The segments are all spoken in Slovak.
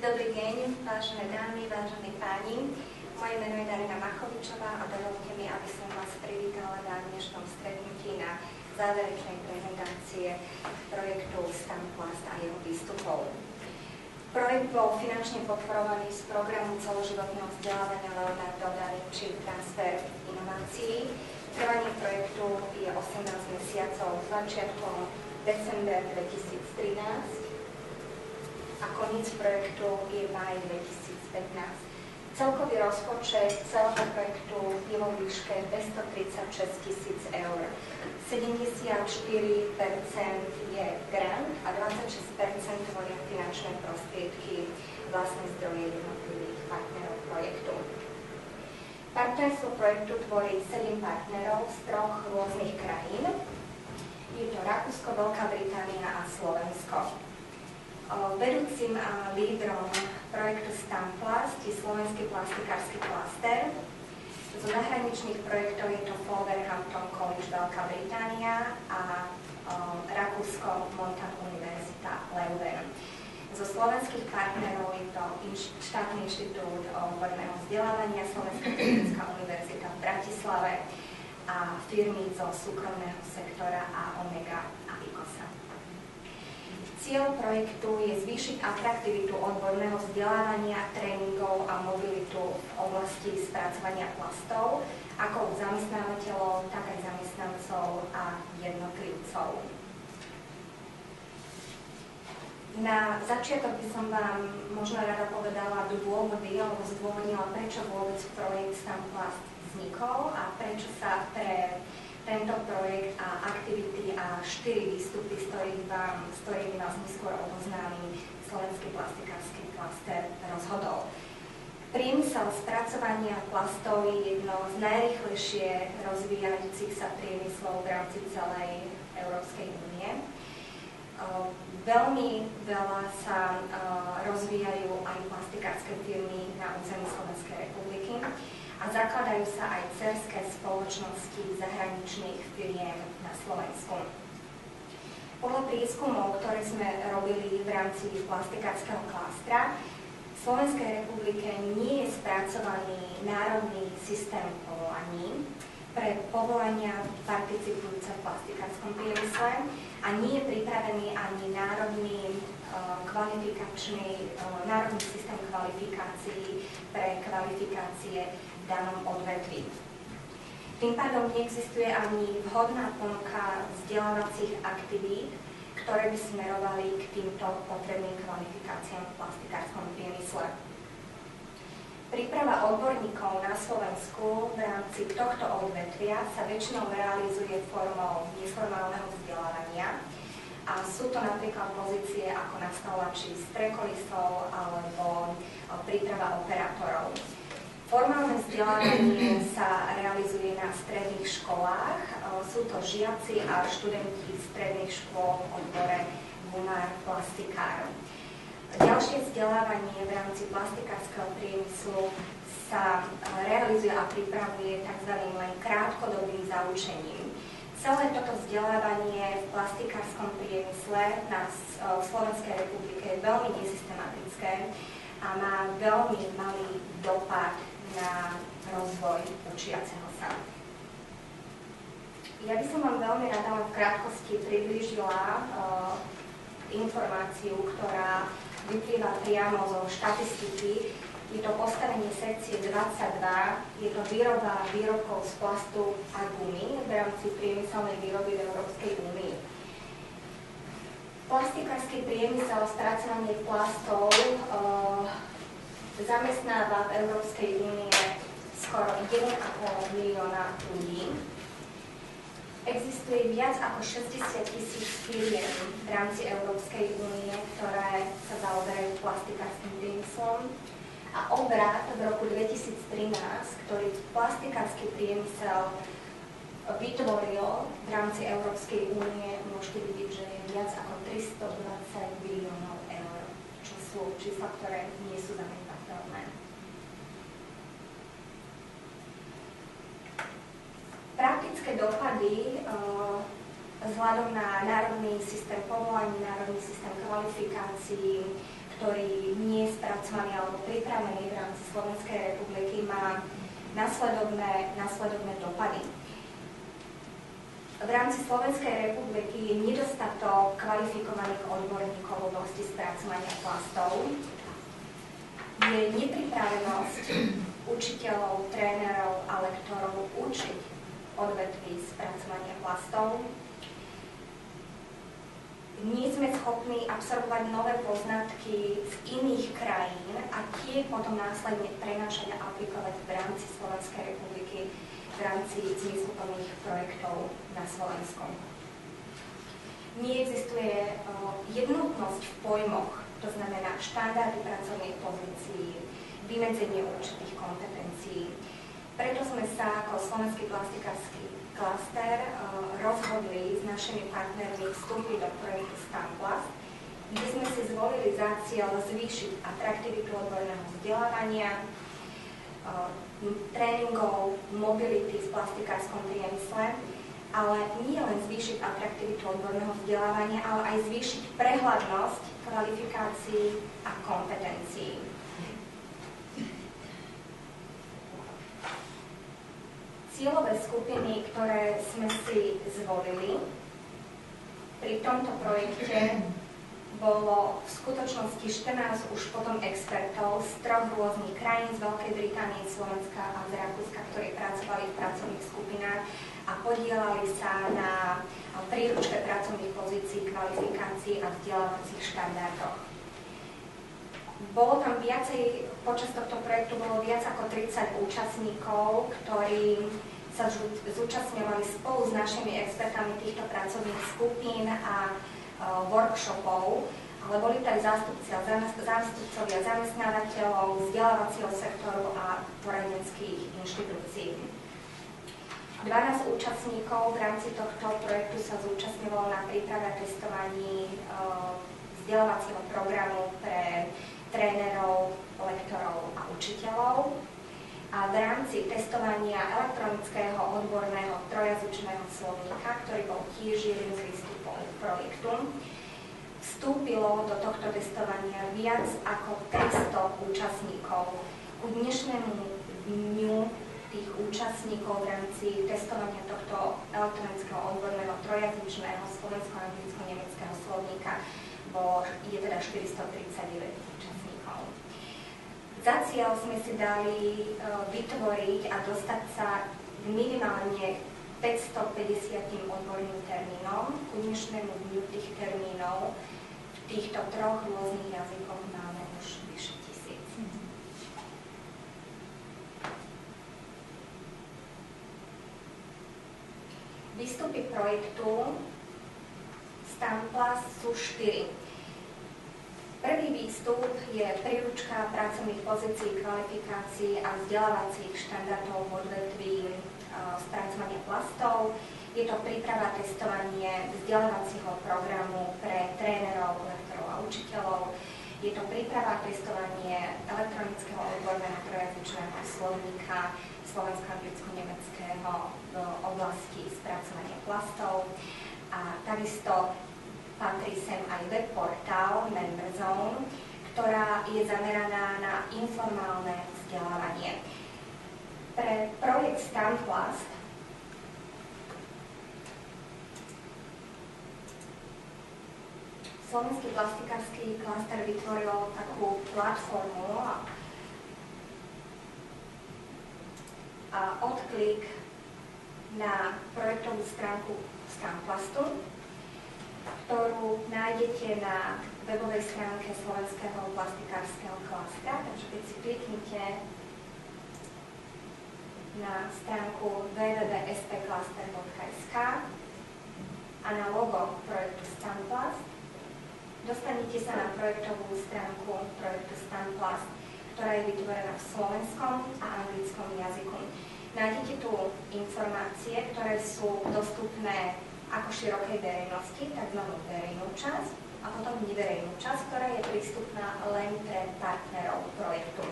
Dobrý deň, vážené dámy, vážení páni. Moje meno je Darina Machovičová a dovolte mi, aby som vás privítala na dnešnom stretnutí na záverečnej prezentácie projektu STEMplast a jeho výstupov. Projekt bol finančne podporovaný z programu celoživotného vzdelávania Leonardo da Vinci Transfer inovácií. Trvanie projektu je 18 mesiacov s začiatkom december 2013 a koniec projektu je maj 2015. Celkový rozpočet celého projektu je vo výške 236 000 eur. 74% je grant a 26% tvoria finančné prostriedky vlastné zdroje jednotlivých partnerov projektu. Partnerstvo projektu tvorí 7 partnerov z 3 rôznych krajín. Je to Rakúsko, Veľká Británia a Slovensko. Vedúcim a lídrom projektu STEMplast je slovenský plastikársky klaster. Zo zahraničných projektov je to Wolverhampton College Veľká Británia a Rakúsko Montan Univerzita Leuven. Zo slovenských partnerov je to štátny inštitút odborného vzdelávania, Slovenská technická univerzita v Bratislave a firmy zo súkromného sektora a Omega a Icosa. Cieľ projektu je zvýšiť atraktivitu odborného vzdelávania, tréningov a mobilitu v oblasti spracovania plastov, ako u zamestnávateľov, tak aj zamestnancov a jednotlivcov. Na začiatok by som vám možno rada povedala dôvody, alebo zdôvodnila, prečo vôbec projekt STEMplast vznikol a prečo sa pre tento projekt a aktivity a 4 výstupy, s ktorými vás neskôr oboznámi Slovenský plastikársky klaster rozhodol. Priemysel spracovania plastov je jedno z najrýchlejšie rozvíjajúcich sa priemyslov v rámci celej Európskej únie. Veľmi veľa sa rozvíjajú aj plastikárske firmy na území Slovenskej republiky a zakladajú sa aj dcérske spoločnosti zahraničných firiem na Slovensku. Podľa prieskumov, ktoré sme robili v rámci plastikárskeho klastra, v Slovenskej republike nie je spracovaný národný systém povolaní pre povolania participujúce v plastikárskom priemysle a nie je pripravený ani národný systém kvalifikácií pre kvalifikácie v danom odvetví. Tým pádom neexistuje ani vhodná ponuka vzdelávacích aktivít, ktoré by smerovali k týmto potrebným kvalifikáciám v plastikárskom priemysle. Príprava odborníkov na Slovensku v rámci tohto odvetvia sa väčšinou realizuje formou neformálneho vzdelávania a sú to napríklad pozície ako nastavovači strekolisov alebo príprava operátorov. Formálne vzdelávanie sa realizuje na stredných školách. Sú to žiaci a študenti stredných škôl v odbore gumár plastikár. Ďalšie vzdelávanie v rámci plastikárskeho priemyslu sa realizuje a pripravuje tzv. Len krátkodobým zaučením. Celé toto vzdelávanie v plastikárskom priemysle na Slovenskej republike je veľmi nesystematické a má veľmi malý dopad na rozvoj učiaceho sa. Ja by som vám veľmi rada v krátkosti priblížila informáciu, ktorá vyplýva priamo zo štatistiky. Je to postavenie sekcie 22, je to výroba výrobkov z plastu a gumy v rámci priemyselnej výroby v Európskej únii. Plastikársky priemysel, spracovanie plastov zamestnáva v Európskej únie skoro 1,5 milióna ľudí. Existuje viac ako 60 000 firiem v rámci Európskej únie, ktoré sa zaoberajú plastikárskym priemyslom. A obrat v roku 2013, ktorý plastikársky priemysel vytvoril v rámci Európskej únie, môžete vidieť, že je viac ako 320 biliónov eur, čo sú čísla, ktoré nie sú zanedbateľné. Praktické dopady vzhľadom na národný systém povolaní, národný systém kvalifikácií, ktorý nie je spracovaný alebo pripravený v rámci Slovenskej republiky, má nasledovné dopady. V rámci Slovenskej republiky je nedostatok kvalifikovaných odborníkov v oblasti spracovania plastov. Je nepripravenosť učiteľov, trénerov a lektorov učiť odvetví spracovania plastov. Nie sme schopní absorbovať nové poznatky z iných krajín a tie potom následne prenášať a aplikovať v rámci Slovenskej republiky v rámci zmysluplných projektov na Slovensku. Neexistuje jednotnosť v pojmoch, to znamená štandardy pracovných pozícií, vymedzenie určitých kompetencií. Preto sme sa ako Slovenský plastikársky klaster rozhodli s našimi partnermi vstúpiť do projektu STAMPLAST, kde sme si zvolili za cieľ zvýšiť atraktivitu odborného vzdelávania, tréningov, mobility v plastikárskom priemysle, ale nie len zvýšiť atraktivitu odborného vzdelávania, ale aj zvýšiť prehľadnosť kvalifikácií a kompetencií. Cieľové skupiny, ktoré sme si zvolili pri tomto projekte, bolo v skutočnosti 14 už potom expertov z 3 rôznych krajín, z Veľkej Británie, Slovenska a z Rakúska, ktorí pracovali v pracovných skupinách a podielali sa na príručke pracovných pozícií, kvalifikácií a vzdelávacích štandardoch. Bolo tam viacej, počas tohto projektu bolo viac ako 30 účastníkov, ktorí sa zúčastňovali spolu s našimi expertami týchto pracovných skupín a workshopov, ale boli to aj zástupcovia zamestnávateľov, vzdelávacieho sektoru a poradenských inštitúcií. 12 účastníkov v rámci tohto projektu sa zúčastňovalo na príprave a testovaní vzdelávacieho programu pre trénerov, lektorov a učiteľov. A v rámci testovania elektronického odborného trojazyčného slovníka, ktorý bol tiež jedným z výstupov projektu, vstúpilo do tohto testovania viac ako 300 účastníkov. Ku dnešnému dňu tých účastníkov v rámci testovania tohto elektronického odborného trojazyčného slovensko-anglicko-nemeckého slovníka je teda 439 účastníkov. Za cieľ sme si dali vytvoriť a dostať sa minimálne 550 odborným termínom. Ku dnešnému dňu tých termínov v týchto 3 rôznych jazykoch máme už vyše 1000. Výstupy projektu STAMPLAST sú 4. Prvý výstup je príručka pracovných pozícií, kvalifikácií a vzdelávacích štandardov v odvetví spracovania plastov. Je to príprava testovanie vzdelávacieho programu pre trénerov, lektorov a učiteľov. Je to príprava testovanie elektronického odborného trojazyčného slovníka slovensko-anglicko-nemeckého v oblasti spracovania plastov. A takisto patrí sem aj webportál Memberzone, ktorá je zameraná na informálne vzdelávanie. Pre projekt STAMPLAST Slovenský plastikársky klaster vytvoril takú platformu a odklik na projektovú stránku STAMPLASTu, ktorú nájdete na webovej stránke Slovenského plastikárskeho klastra. Takže keď si kliknete na stránku www.spcluster.sk a na logo projektu STAMPLAST, dostanete sa na projektovú stránku projektu STAMPLAST, ktorá je vytvorená v slovenskom a anglickom jazyku. Nájdete tu informácie, ktoré sú dostupné ako širokej verejnosti, tzv. Verejnú časť, a potom neverejnú časť, ktorá je prístupná len pre partnerov projektu.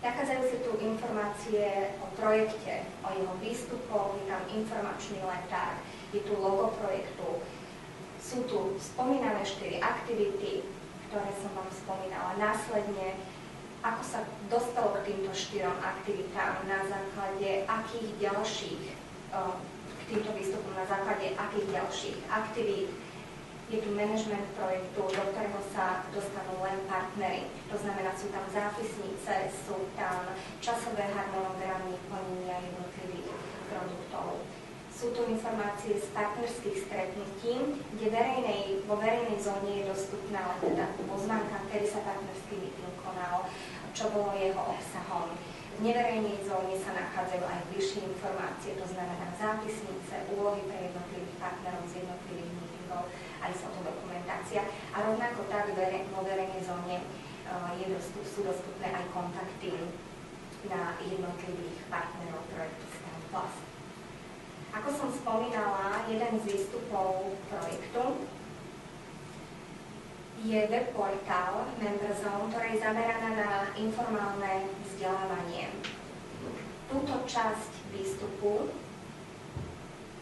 Nachádzajú sa tu informácie o projekte, o jeho výstupoch, je tam informačný letár, je tu logo projektu, sú tu spomínané 4 aktivity, ktoré som vám spomínala. Následne, ako sa dostalo k týmto 4 aktivitám, na základe akých ďalších, k týmto výstupom, na základe akých ďalších aktivít. Je tu management projektu, do ktorého sa dostanú len partnery. To znamená, sú tam zápisnice, sú tam časové harmonogramy plnenia jednotlivých produktov. Sú tu informácie z partnerských stretnutí, kde vo verejnej zóne je dostupná len teda pozvánka, kedy sa partnerský meeting konal, čo bolo jeho obsahom. V neverejnej zóne sa nachádzajú aj bližšie informácie, to znamená zápisnice, úlohy pre jednotlivých partnerov z jednotlivých meetingov, aj fotodokumentácia. A rovnako tak vo verejnej zóne sú dostupné aj kontakty na jednotlivých partnerov projektu STEM Plus. Ako som spomínala, jeden z výstupov projektu je webportál MemberZone, ktorá je zameraná na informálne vzdelávanie. Túto časť výstupu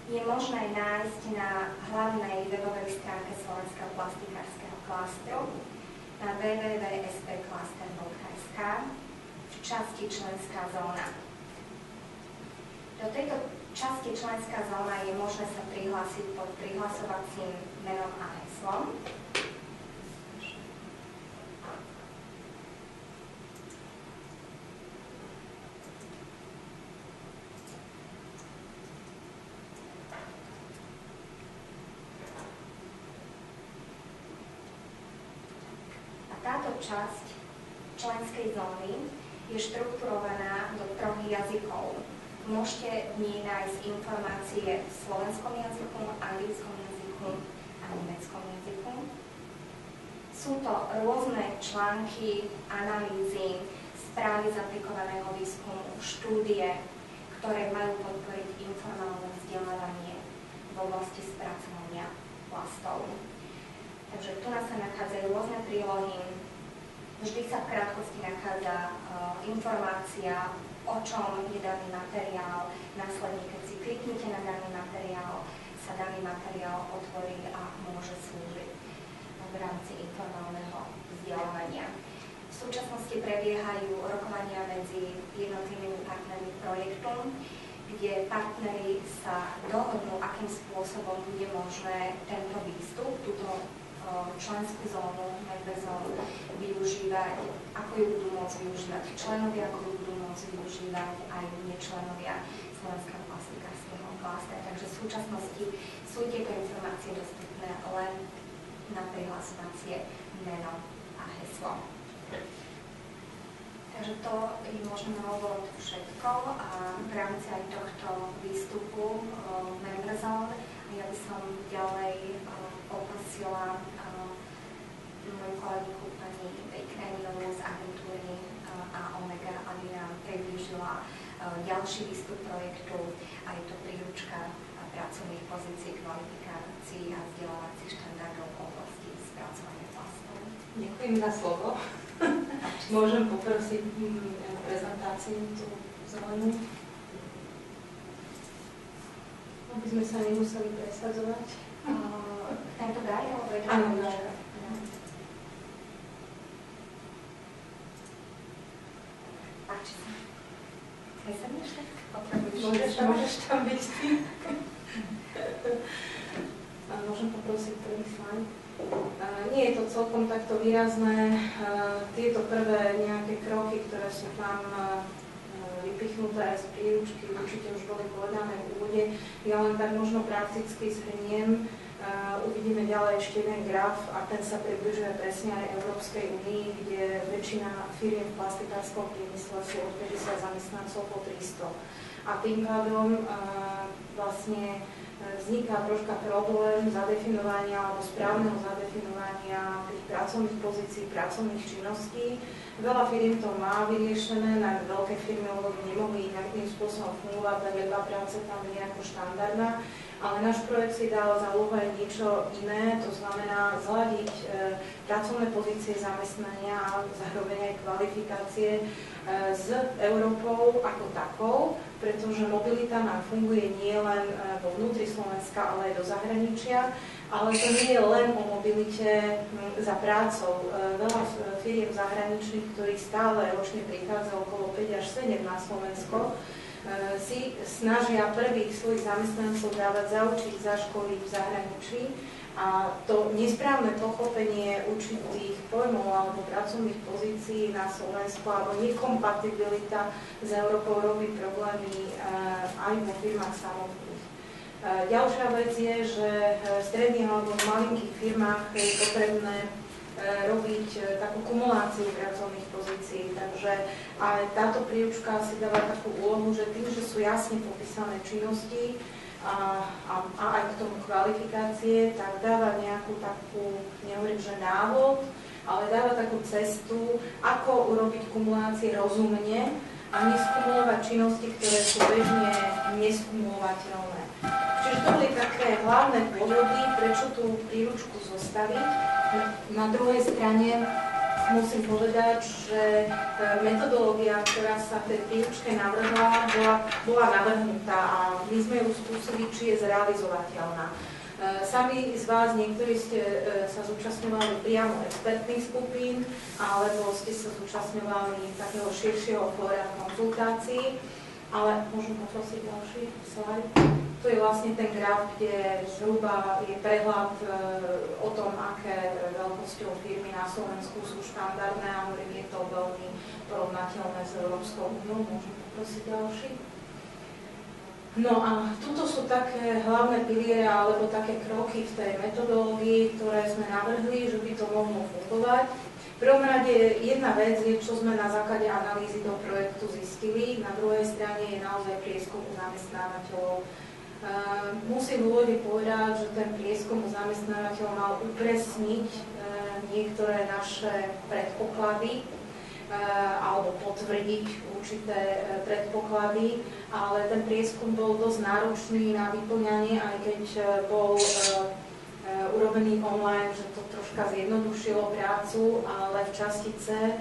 je možné nájsť na hlavnej webovej stránke Slovenského plastikárskeho klastru na www.spcluster.sk v časti Členská zóna. Do tejto časti Členská zóna je možné sa prihlásiť pod prihlasovacím menom a heslom. Táto časť členskej zóny je štrukturovaná do 3 jazykov. Môžete v nej nájsť informácie v slovenskom jazyku, anglickom jazyku a nemeckom jazyku. Sú to rôzne články, analýzy, správy z aplikovaného výskumu, štúdie, ktoré majú podporiť informálne vzdelávanie v oblasti spracovania plastov. Takže tu nás sa nachádzajú rôzne prílohy. Vždy sa v krátkosti nachádza informácia, o čom je daný materiál. Následne, keď si kliknete na daný materiál, sa daný materiál otvorí a môže slúžiť v rámci informálneho vzdelávania. V súčasnosti prebiehajú rokovania medzi jednotlivými partnermi projektu, kde partneri sa dohodnú, akým spôsobom bude možné tento výstup, túto členskú zónu, MemberZone, využívať, ako ju budú môcť využívať členovia, ako ju budú môcť využívať aj nečlenovia Slovenského plastikárskeho klastra. Takže v súčasnosti sú tieto informácie dostupné len na prihlasovacie meno a heslo. Takže to je možno na úvod všetko a v rámci aj tohto výstupu MemberZone ja by som ďalej poprosila moju kolegyku pani Bejkréniovú z agentúry a Omega, aby nám priblížila ďalší výstup projektu. A je to príručka pracovných pozícií, kvalifikácií a vzdelávacích štandardov v oblasti spracovania plastov. Ďakujem za slovo. Môžem poprosiť prezentáciu tú zelenú? Aby sme sa nemuseli presadzovať. Tento daj, alebo je to? Áno, daj. Páči sa. Vysadneš tak? Môžeš tam byť ty. Môžem poprosiť prvý slajd. Nie je to celkom takto výrazné. Tieto prvé nejaké kroky, ktoré sú tam vypichnuté aj z príručky, určite už boli povedané v úvode. Ja len tak možno prakticky zhrniem. Uvidíme ďalej ešte jeden graf a ten sa približuje presne aj Európskej únii, kde väčšina firiem v plastikárskom priemysle sú od 50 zamestnancov po 300. A tým pádom vlastne vzniká troška problém zadefinovania alebo správneho zadefinovania tých pracovných pozícií, pracovných činností. Veľa firiem to má vyriešené, najmä veľké firmy, lebo by nemohli nejakým spôsobom fungovať, tak lebo práce tam je ako štandardná. ale náš projekt si dal za úlohu aj niečo iné, to znamená zladiť pracovné pozície zamestnania a zároveň aj kvalifikácie s Európou ako takou, pretože mobilita nám funguje nie len vo vnútri Slovenska, ale aj do zahraničia. Ale to nie je len o mobilite za prácou. Veľa firiem zahraničných, ktorí stále ročne prichádza okolo 5 až 7 na Slovensko, si snažia prvých svojich zamestnancov dávať zaučiť, zaškoliť v zahraničí a to nesprávne pochopenie určitých pojmov alebo pracovných pozícií na Slovensku alebo nekompatibilita s Európou robí problémy aj vo firmách samotných. Ďalšia vec je, že v stredných alebo v malinkých firmách je potrebné robiť takú kumuláciu pracovných pozícií. Takže aj táto príručka si dáva takú úlohu, že tým, že sú jasne popísané činnosti a aj k tomu kvalifikácie, tak dáva nejakú takú, nehovorím, že návod, ale dáva takú cestu, ako urobiť kumulácie rozumne a neskumulovať činnosti, ktoré sú bežne neskumulovateľné. Čiže to boli také hlavné dôvody, prečo tú príručku zostaviť. Na druhej strane musím povedať, že metodológia, ktorá sa v tej príručke navrhla, bola navrhnutá a my sme ju skúsili, či je zrealizovateľná. Sami z vás, niektorí ste sa zúčastňovali priamo expertných skupín, alebo ste sa zúčastňovali takého širšieho fóra konzultácií, ale môžem poprosiť ďalší slajd. To je vlastne ten graf, kde zhruba je prehľad o tom, aké veľkosťou firmy na Slovensku sú štandardné a hovorím, je to veľmi porovnateľné s Európskou úniou. Môžem poprosiť ďalší. No a tuto sú také hlavné piliere alebo také kroky v tej metodológii, ktoré sme navrhli, že by to mohlo fungovať. V prvom rade jedna vec je, čo sme na základe analýzy do projektu zistili. Na druhej strane je naozaj prieskum zamestnávateľov. Musím v úvode povedať, že ten prieskum zamestnávateľov mal upresniť niektoré naše predpoklady alebo potvrdiť určité predpoklady, ale ten prieskum bol dosť náročný na vyplňanie, aj keď bol urobený online, že to troška zjednodušilo prácu, ale v časti C,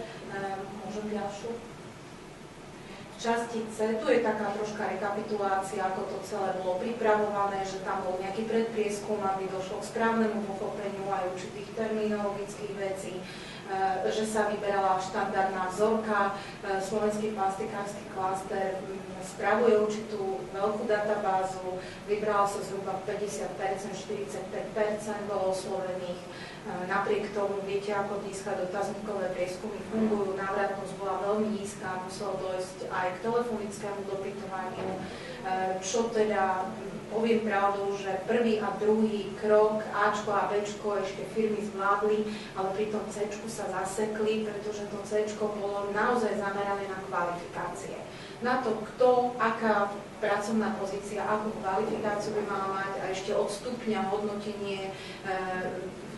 môžem ďalšiu? V časti C, tu je taká troška rekapitulácia, ako to celé bolo pripravované, že tam bol nejaký predprieskum, aby došlo k správnemu pochopeniu aj určitých terminologických vecí, že sa vyberala štandardná vzorka, Slovenský plastikársky klaster spravuje určitú veľkú databázu, vybralo sa zhruba 50%, 45% bolo oslovených. Napriek tomu, viete, ako dneska dotazníkové prieskumy fungujú, návratnosť bola veľmi nízka, muselo dojsť aj k telefonickému dopytovaniu, čo teda, poviem pravdu, že prvý a druhý krok, Ačko a Bčko ešte firmy zvládli, ale pri tom Cčku sa zasekli, pretože to Cčko bolo naozaj zamerané na kvalifikácie. Na to, kto, aká pracovná pozícia, akú kvalifikáciu by mala mať a ešte od stupňa hodnotenie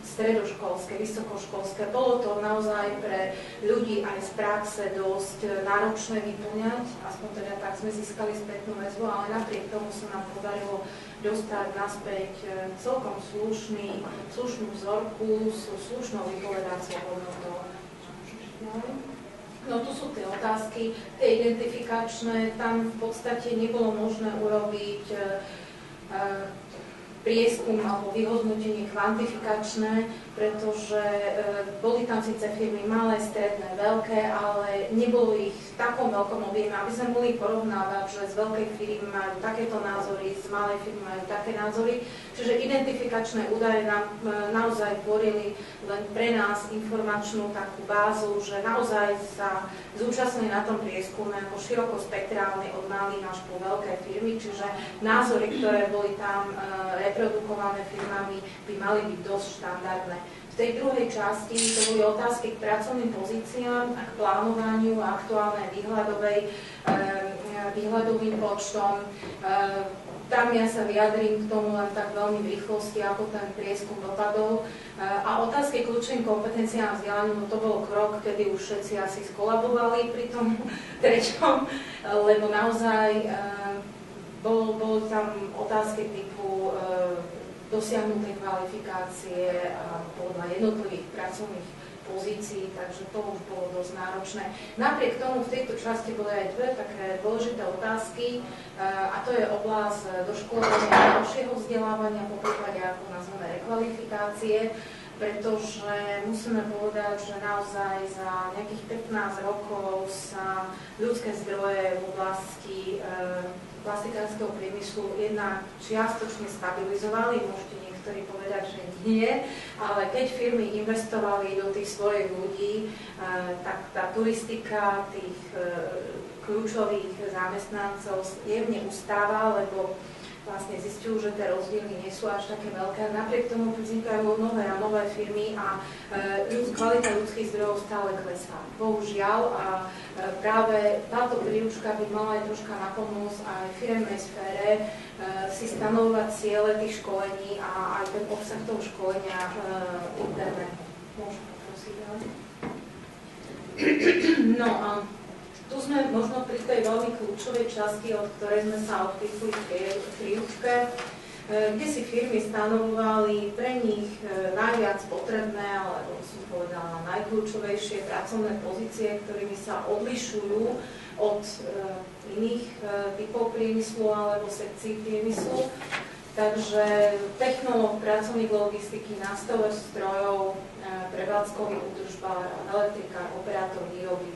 stredoškolské, vysokoškolské. Bolo to naozaj pre ľudí aj z praxe dosť náročné vyplňať, aspoň teda tak sme získali spätnú väzbu, ale napriek tomu sa nám podarilo dostať naspäť celkom slušnú vzorku s slušnou vypovedáciou hodnotou. No tu sú tie otázky, tie identifikačné, tam v podstate nebolo možné urobiť prieskum alebo vyhodnotenie kvantifikačné, pretože boli tam síce firmy malé, stredné, veľké, ale nebolo ich v takom veľkom objeme, aby sme mohli porovnávať, že z veľkej firmy majú takéto názory, z malej firmy majú také názory. Čiže identifikačné údaje nám naozaj tvorili len pre nás informačnú takú bázu, že naozaj sa zúčastnili na tom prieskume ako širokospektrálne od malých až po veľké firmy, čiže názory, ktoré boli tam reprodukované firmami, by mali byť dosť štandardné. V tej druhej časti to boli otázky k pracovným pozíciám a k plánovaniu a aktuálnej výhľadovým počtom. Tam ja sa vyjadrím k tomu len tak veľmi v rýchlosti, ako ten prieskum dopadol. A otázky kľúčovým kompetenciám a vzdelaniu, to bol krok, kedy už všetci asi skolabovali pri tom treťom, lebo naozaj boli tam otázky typu dosiahnuté kvalifikácie podľa jednotlivých pracovných pozícií, takže to už bolo dosť náročné. Napriek tomu v tejto časti boli aj dve také dôležité otázky, a to je oblasť doškolenia a ďalšieho vzdelávania, po prípade ako nazveme rekvalifikácie, pretože musíme povedať, že naozaj za nejakých 15 rokov sa ľudské zdroje v oblasti plastikárskeho priemyslu jednak čiastočne stabilizovali, môžete niektorí povedať, že nie, ale keď firmy investovali do tých svojich ľudí, tak tá turistika tých kľúčových zamestnancov jemne ustáva, lebo vlastne zistujú, že tie rozdiely nie sú až také veľké. Napriek tomu vznikajú nové a nové firmy a kvalita ľudských zdrojov stále klesá. Bohužiaľ, a práve táto príručka by mala aj troška napomôcť aj firemnej sfére si stanovovať ciele tých školení a aj ten obsah toho školenia interného. Môžem poprosiť ďalej? No a tu sme možno pri tej veľmi kľúčovej časti, od ktorej sme sa odpísli v príručke, kde si firmy stanovovali pre nich najviac potrebné, alebo som povedala najkľúčovejšie pracovné pozície, ktorými sa odlišujú od iných typov priemyslu alebo sekcií priemyslu. Takže technológ, pracovník logistiky, nástavovať strojov, prevádzkový údržbár, elektrikár, operátor výroby.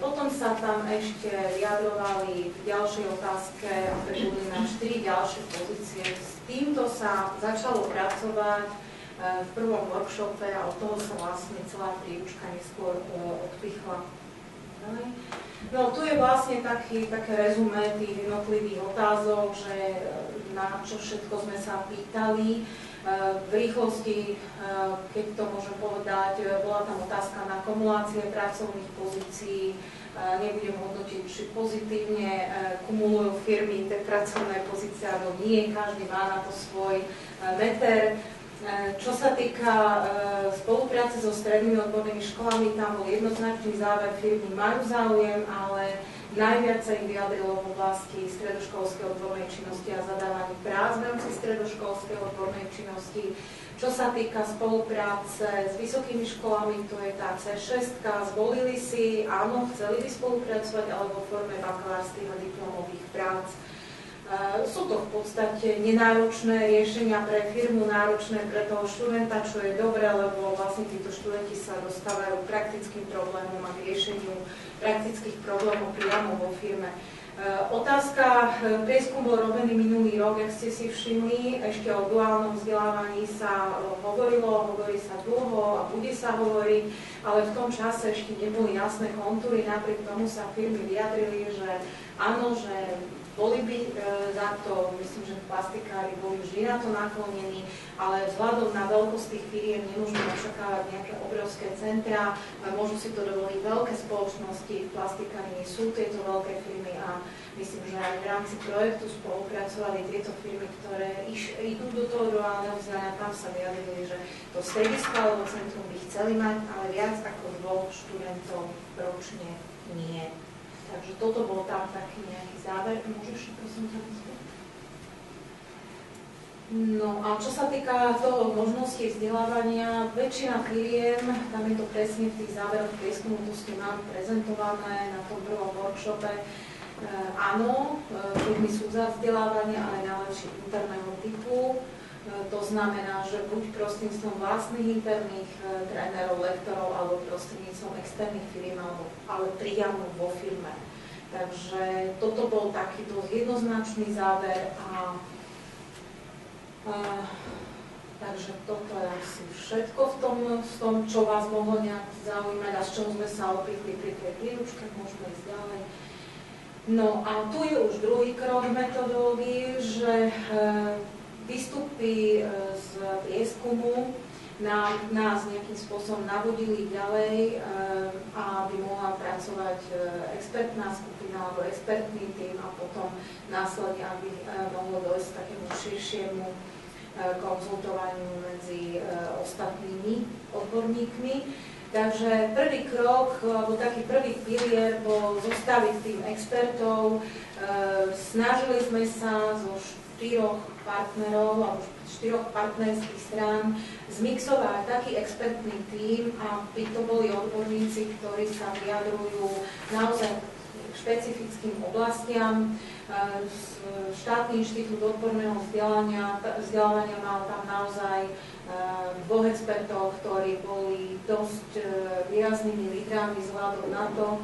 Potom sa tam ešte vyjadrovali v ďalšej otázke, boli na 4 ďalšie pozície. S týmto sa začalo pracovať v prvom workshope a od toho sa vlastne celá príručka neskôr odpichla. No tu je vlastne také rezumé tých jednotlivých otázok, že na čo všetko sme sa pýtali. V rýchlosti, keď to môžem povedať, bola tam otázka na kumulácie pracovných pozícií. Nebudem hodnotiť, či pozitívne kumulujú firmy tie pracovné pozície, alebo nie, každý má na to svoj meter. Čo sa týka spolupráce so strednými odbornými školami, tam bol jednoznačný záver, firmy majú záujem, ale najviac sa im vyjadrilo v oblasti stredoškolskej odbornej činnosti a zadávaní prác v rámci stredoškolskej odbornej činnosti. Čo sa týka spolupráce s vysokými školami, to je tá C6, zvolili si, áno, chceli by spolupracovať, ale vo forme bakalárskych a diplomových prác. Sú to v podstate nenáročné riešenia pre firmu, náročné pre toho študenta, čo je dobré, lebo vlastne títo študenti sa dostávajú k praktickým problémom a k riešeniu praktických problémov priamo vo firme. Otázka, prieskum bol robený minulý rok, ak ste si všimli, ešte o duálnom vzdelávaní sa hovorí sa dlho a bude sa hovoriť, ale v tom čase ešte neboli jasné kontúry, napriek tomu sa firmy vyjadrili, že áno, že boli by za to, myslím, že plastikári boli vždy na to naklonení, ale vzhľadom na veľkosť tých firiem nemôžeme očakávať nejaké obrovské centra, môžu si to dovoliť veľké spoločnosti, v plastikári sú tieto veľké firmy a myslím, že aj v rámci projektu spolupracovali tieto firmy, ktoré idú do toho duálneho vzdelania, tam sa vyjadrili, že to stredisko alebo centrum by chceli mať, ale viac ako 2 študentov ročne nie. Takže toto bol tam taký nejaký záver. Môžeš, prosím, ťa vysvetliť? No a čo sa týka toho možnosti vzdelávania, väčšina firiem, tam je to presne v tých záveroch prieskumu, to ste nám prezentované na tom prvom workshope. Áno, firmy sú za vzdelávanie, ale najlepšie interného typu. To znamená, že buď prostredníctvom vlastných interných trénerov, lektorov, alebo prostredníctvom externých firm, ale priamo vo firme. Takže toto bol taký dosť jednoznačný záver takže toto je asi všetko v tom, čo vás mohlo nejak zaujímať a z čoho sme sa opichli pri tej príručke, môžeme ísť ďalej. No a tu je už druhý krok metodológii, že výstupy z prieskumu nás nejakým spôsobom navodili ďalej, aby mohla pracovať expertná skupina alebo expertný tím a potom následne, aby mohlo dojsť k takému širšiemu konzultovaniu medzi ostatnými odborníkmi. Takže prvý krok, alebo taký prvý pilier bol zostaviť tým expertov. Snažili sme sa zo 4 partnerov alebo 4 partnerských strán zmixovať taký expertný tím, aby to boli odborníci, ktorí sa vyjadrujú naozaj k špecifickým oblastiam. Štátny inštitút odborného vzdelávania mal tam naozaj 2 expertov, ktorí boli dosť výraznými lídrami vzhľadom na to,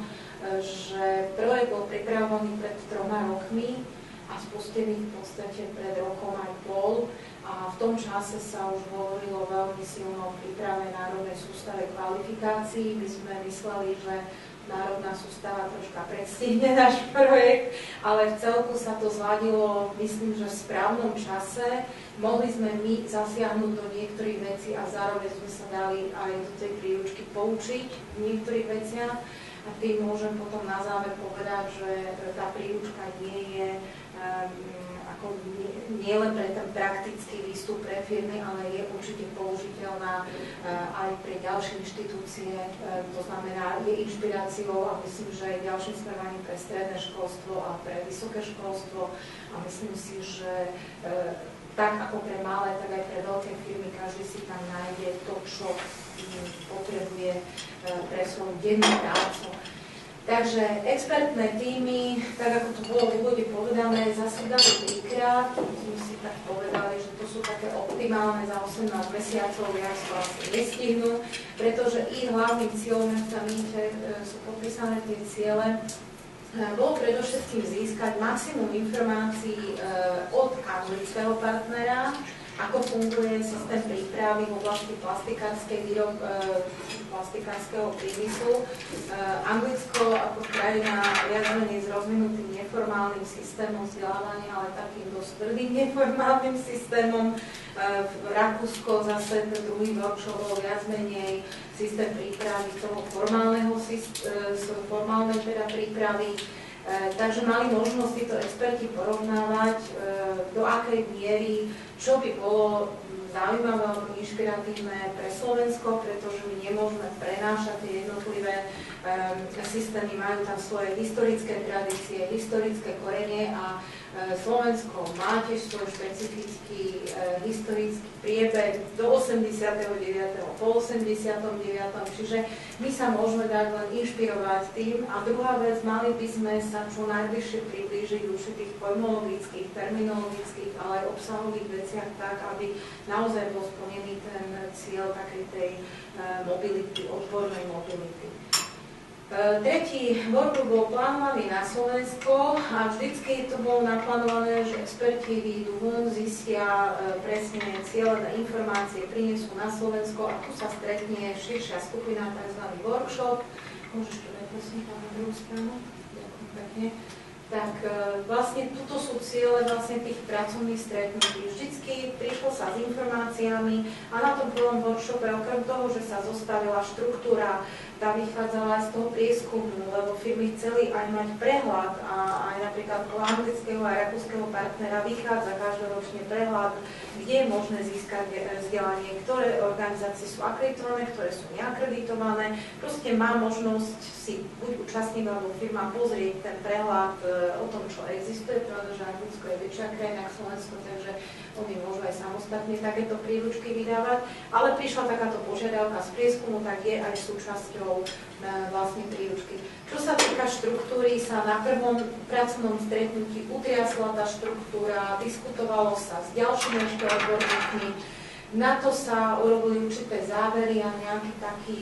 že projekt bol pripravovaný pred 3 rokmi a spustený v podstate pred 1,5 rokom. A v tom čase sa už hovorilo veľmi silno o príprave národnej sústave kvalifikácií. My sme mysleli, že národná sústava troška predstihne náš projekt, ale v celku sa to zladilo, myslím, že v správnom čase. Mohli sme my zasiahnuť do niektorých vecí a zároveň sme sa dali aj do tej príručky poučiť v niektorých veciach. A tým môžem potom na záver povedať, že tá príručka nie je nie len pre ten praktický výstup pre firmy, ale je určite použiteľná aj pre ďalšie inštitúcie. To znamená, je inšpiráciou a myslím, že aj ďalším smerovaním pre stredné školstvo a pre vysoké školstvo. A myslím si, že tak ako pre malé, tak aj pre veľké firmy, každý si tam nájde to, čo potrebuje pre svoju dennú prácu. Takže expertné týmy, tak ako to bolo v úvode povedané, zasedali 3-krát. Sme si tak povedali, že to sú také optimálne za 18 mesiacov, viac vlastne nestihnú, pretože ich hlavným cieľom, ak tam vidíte, sú popísané tie ciele, bolo predovšetkým získať maximum informácií od anglického partnera, ako funguje systém prípravy v oblasti plastikárskeho priemyslu. Anglicko ako krajina viac menej s rozvinutým neformálnym systémom vzdelávania, ale takým dosť tvrdým neformálnym systémom. Rakúsko zase ten druhý workshop bol viac menej systém prípravy toho formálnej teda prípravy. Takže mali možnosť títo experti porovnávať, do akej miery, čo by bolo zaujímavé alebo inšpiratívne pre Slovensko, pretože my nemôžeme prenášať tie jednotlivé systémy, majú tam svoje historické tradície, historické korene a Slovensko má tiež svoj špecifický historický priebeh do 89. po 89. Čiže my sa môžeme dať len inšpirovať tým. A druhá vec, mali by sme sa čo najbližšie priblížiť určitých pojmologických, terminologických, ale aj obsahových veciach tak, aby naozaj bol splnený ten cieľ takej tej mobility, odbornej mobility. Tretí workshop bol plánovaný na Slovensko a vždycky to bolo naplánované, že experti výjdu von, zistia presne cieľené informácie, prinesú na Slovensko a tu sa stretne širšia skupina, tzv. workshop. Môžeš to dať prosím tam na druhú stranu? Ďakujem pekne. Tak vlastne tuto sú ciele vlastne tých pracovných stretnutí. Vždycky prišlo sa s informáciami a na tom prvom workshope, okrem toho, že sa zostavila štruktúra, tá vychádzala aj z toho prieskumu, lebo firmy chceli aj mať prehľad a aj napríklad u anglického a rakúskeho partnera vychádza každoročne prehľad, kde je možné získať vzdelanie, ktoré organizácie sú akreditované, ktoré sú neakreditované. Proste má možnosť si buď účastník alebo firma pozrieť ten prehľad o tom, čo existuje, pretože Anglicko je väčšia krajina ako Slovensko, takže oni môžu aj samostatne takéto príručky vydávať, ale prišla takáto požiadavka z prieskumu, tak je aj súčasťou vlastne príručky. Čo sa týka štruktúry, sa na prvom pracovnom stretnutí utriasla tá štruktúra, diskutovalo sa s ďalšími ešte odborníkmi, na to sa urobili určité závery a nejaký taký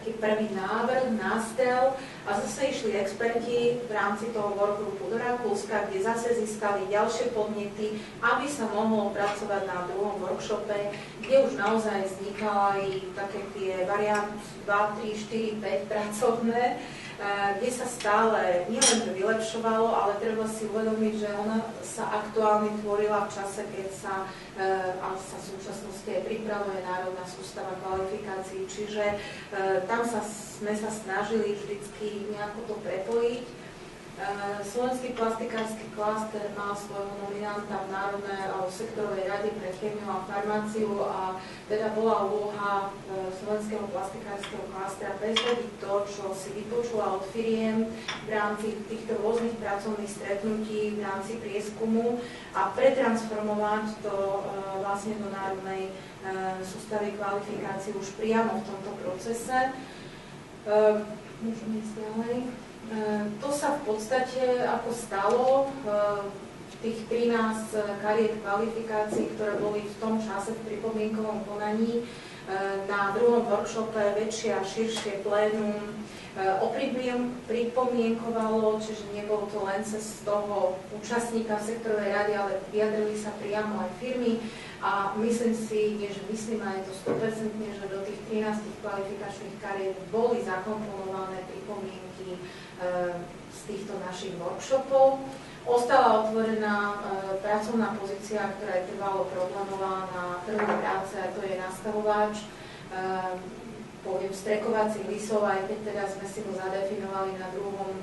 prvý návrh, nástrel a zase išli experti v rámci toho workgroupu do Rakúska, kde zase získali ďalšie podnety, aby sa mohlo pracovať na druhom workshope, kde už naozaj vznikali také tie varianty 2, 3, 4, 5 pracovné, kde sa stále nielen vylepšovalo, ale treba si uvedomiť, že ona sa aktuálne tvorila v čase, keď sa v súčasnosti aj pripravuje národná sústava kvalifikácií, čiže tam sme sa snažili vždycky nejako to prepojiť. Slovenský plastikársky klaster má svojho nominanta v Národnej alebo sektorovej rade pre chémiu a farmáciu a teda bola úloha Slovenského plastikárskeho klastra presadiť to, čo si vypočula od firiem v rámci týchto rôznych pracovných stretnutí, v rámci prieskumu a pretransformovať to vlastne do Národnej sústavy kvalifikácií už priamo v tomto procese. Môžeme ísť ďalej. To sa v podstate ako stalo, tých 13 kariet kvalifikácií, ktoré boli v tom čase v pripomienkovom konaní, na druhom workshope väčšie a širšie plénum pripomienkovalo, čiže nebolo to len cez toho účastníka v sektorovej rade, ale vyjadrili sa priamo aj firmy a myslím si, že myslím aj to 100%, že do tých 13 kvalifikačných kariet boli zakomponované pripomienky z týchto našich workshopov. Ostala otvorená pracovná pozícia, ktorá je trvalo problémová na trhu práce, a to je nastavovač. Poviem strekovacích lisov, aj keď teda sme si ho zadefinovali na druhom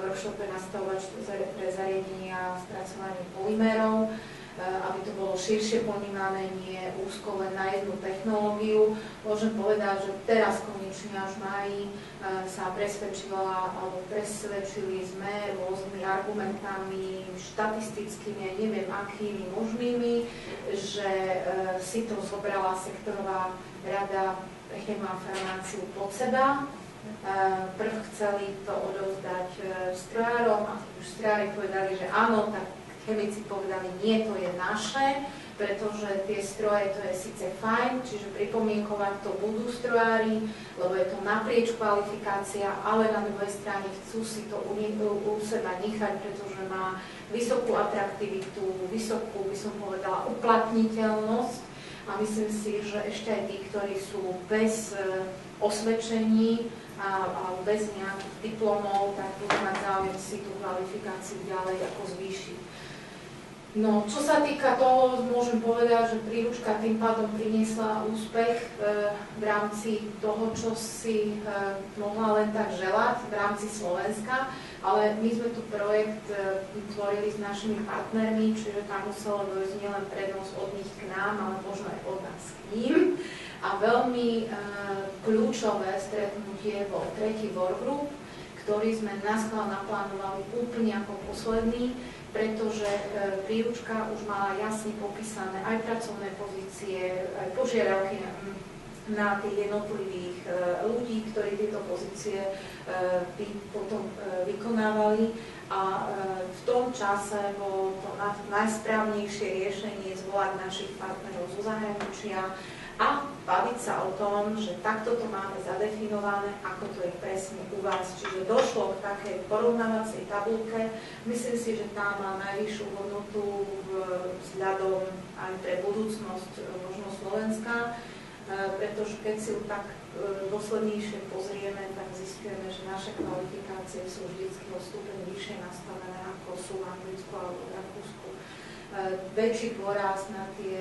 workshope nastavovač pre zariadenia a spracovanie polymérov, aby to bolo širšie ponímané, nie úzko len na jednu technológiu. Môžem povedať, že teraz konečne až v máji sa presvedčili sme rôznymi argumentami, štatistickými a neviem akými možnými, že si to zobrala sektorová rada pre chémiu a farmáciu pod seba. Prv chceli to odovzdať strojárom a už strojári povedali, že áno, tak chemici povedali, nie, to je naše, pretože tie stroje, to je síce fajn, čiže pripomienkovať to budú strojári, lebo je to naprieč kvalifikácia, ale na druhej strane chcú si to u seba nechať, pretože má vysokú atraktivitu, vysokú, by som povedala, uplatniteľnosť a myslím si, že ešte aj tí, ktorí sú bez osvedčení a bez nejakých diplomov, tak budú mať záujem si tú kvalifikáciu ďalej ako zvýšiť. No, čo sa týka toho, môžem povedať, že príručka tým pádom priniesla úspech v rámci toho, čo si mohla len tak želať v rámci Slovenska, ale my sme tu projekt tvorili s našimi partnermi, čiže tam muselo dojsť nielen prenos od nich k nám, ale možno aj od nás k ním. A veľmi kľúčové stretnutie bol tretí workgroup, ktorý sme naschvál naplánovali úplne ako posledný, pretože príručka už mala jasne popísané aj pracovné pozície, aj požiadavky na tých jednotlivých ľudí, ktorí tieto pozície by potom vykonávali. A v tom čase bolo to najsprávnejšie riešenie zvolať našich partnerov zo zahraničia a baviť sa o tom, že takto to máme zadefinované, ako to je presne u vás. Čiže došlo k takej porovnávacej tabulke. Myslím si, že tá má najvyššiu hodnotu vzhľadom aj pre budúcnosť možno Slovenska, pretože keď si ju tak dôslednejšie pozrieme, tak zistujeme, že naše kvalifikácie sú vždycky o stupeň vyššie nastavené, ako sú v Anglicku alebo v Rakúsku. Väčší dôraz na tie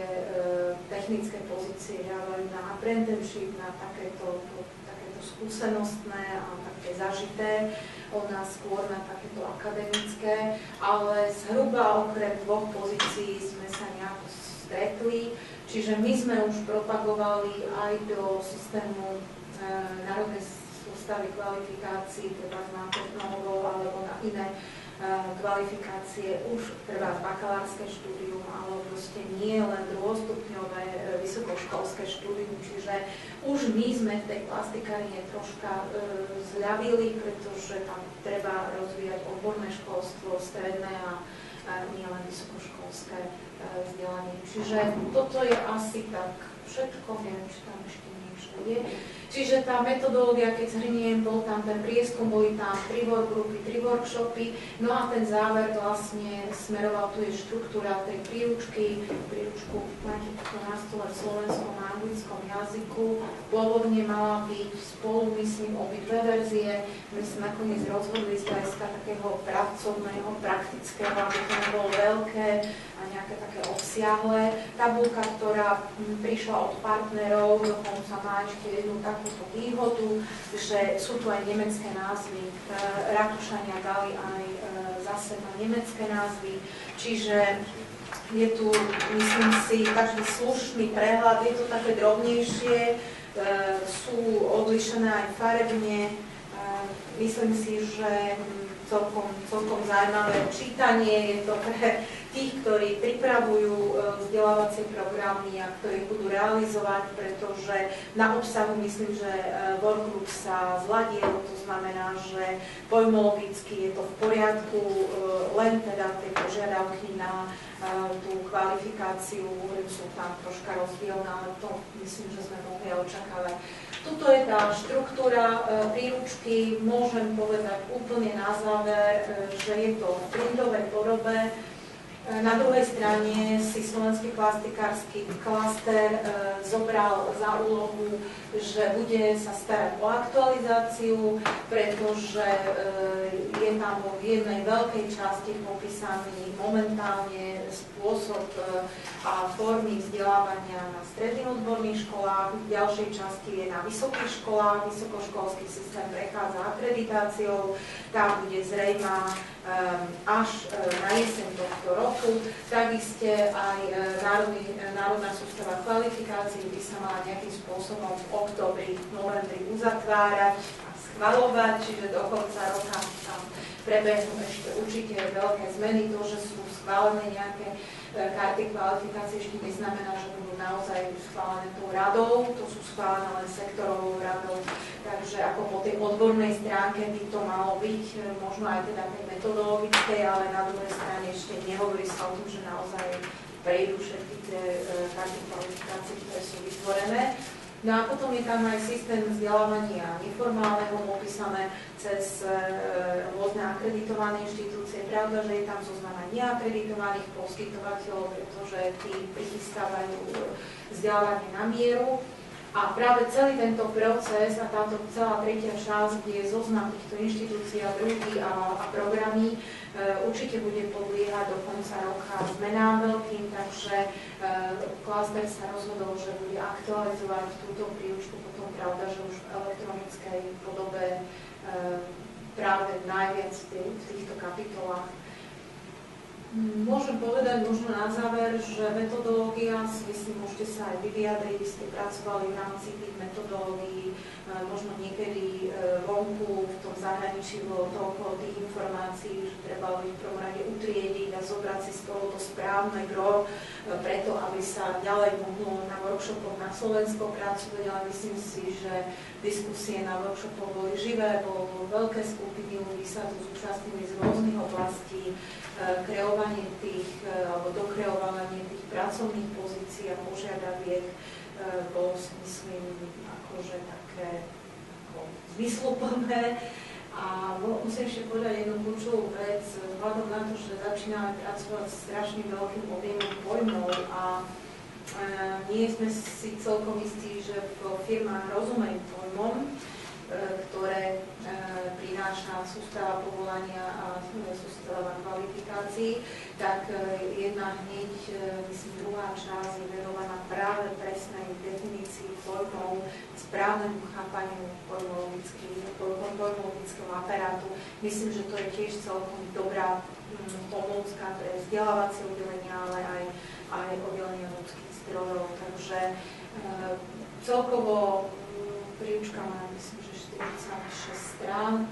technické pozície dávajú na apprenticeship, na takéto skúsenostné a také zažité, od nás skôr na takéto akademické, ale zhruba okrem dvoch pozícií sme sa nejako stretli, čiže my sme už propagovali aj do systému národnej sústavy kvalifikácií, teda na technológov alebo na iné kvalifikácie už treba bakalárske štúdium, ale proste nie len druhostupňové vysokoškolské štúdium, čiže už my sme v tej plastikárine troška zľavili, pretože tam treba rozvíjať odborné školstvo, stredné a nie len vysokoškolské vzdelanie. Čiže toto je asi tak všetko, neviem, či tam ešte niečo je. Čiže tá metodológia, keď zhrniem, bol tam ten prieskum, boli tam 3 workgrupy, 3 workshopy, no a ten záver vlastne smeroval, tu je štruktúra tej príručky, príručku máte na stole v slovenskom a anglickom jazyku, pôvodne mala byť spolu, myslím, obidve verzie, my sme nakoniec rozhodli z hľadiska takého pracovného, praktického, aby to nebolo veľké a nejaké také obsiahle. Tabulka, ktorá prišla od partnerov, dokonca má ešte jednu takú takúto výhodu, že sú tu aj nemecké názvy. Rakúšania dali aj za seba nemecké názvy, čiže je tu, myslím si, taký slušný prehľad, je to také drobnejšie, sú odlišené aj farebne. Myslím si, že celkom zaujímavé čítanie je to pre tých, ktorí pripravujú vzdelávacie programy a ktorí budú realizovať, pretože na obsahu myslím, že workbook sa zladiel, to znamená, že pojmologicky je to v poriadku, len teda tie požiadavky na tú kvalifikáciu sú tam troška rozdielne, ale to myslím, že sme mohli očakávať. Tuto je tá štruktúra príručky, môžem povedať úplne na záver, že je to v printovej podobe. Na druhej strane si Slovenský plastikársky klaster zobral za úlohu, že bude sa starať o aktualizáciu, pretože je tam vo jednej veľkej časti popísaný momentálne spôsob a formy vzdelávania na stredných odborných školách, v ďalšej časti je na vysokých školách, vysokoškolský systém prechádza akreditáciou, tá bude zrejmá až na jeseň tohto roku. Takisto aj Národná sústava kvalifikácií by sa mala nejakým spôsobom v októbri, novembri uzatvárať a schvaľovať, čiže do konca roka tam prebehnú ešte určite veľké zmeny. To, že sú schválené nejaké karty kvalifikácie, ešte neznamená, že budú naozaj schválené tou radou, to sú schválené len sektorovou radou. Takže ako po tej odbornej stránke by to malo byť, možno aj teda tej metodologickej, ale na druhej strane ešte nehovorí sa o tom, že naozaj prejdú všetky tie karty kvalifikácie, ktoré sú vytvorené. No a potom je tam aj systém vzdelávania neformálneho popísané cez rôzne akreditované inštitúcie. Pravda, že je tam zoznam aj neakreditovaných poskytovateľov, pretože tí prichystávajú vzdelávanie na mieru. A práve celý tento proces a táto celá tretia časť, kde je zoznam týchto inštitúcií a druhy a programy, určite bude podliehať do konca roka zmenám veľkým, takže klaster sa rozhodol, že bude aktualizovať túto príručku, potom pravda, že už v elektronickej podobe práve najviac v týchto kapitolách. Môžem povedať možno na záver, že metodológia, si myslím, môžete sa aj vyjadriť, vy ste pracovali v rámci tých metodológií, možno niekedy vonku v tom zahraničí bolo toľko tých informácií, že treba ich v prvom rade utriediť a zobrať si spolu to správne gro, preto aby sa ďalej mohlo na workshopoch na Slovensko pracovať, ale myslím si, že diskusie na workshopoch boli živé, bolo veľké skupiny, ľudí sa tu zúčastnili z rôznych oblastí, kreovanie tých, alebo dokreovanie tých pracovných pozícií a požiadaviek bolo, si myslím, akože také zmysluplné. A musím ešte povedať jednu kľúčovú vec, vzhľadom na to, že začíname pracovať s strašne veľkým objemom pojmov a nie sme si celkom istí, že v firmách rozumejú pojmom, ktoré prináša sústava povolania a sústava kvalifikácií, tak jedna hneď, myslím, druhá časť je venovaná práve presnej definícii pojmov, správnemu chápaniu pojmologického aparátu. Myslím, že to je tiež celkom dobrá pomôcka pre vzdelávacie oddelenia, ale aj oddelenia ľudských zdrojov. Takže celkovo príručka má, myslím, že 46 strán.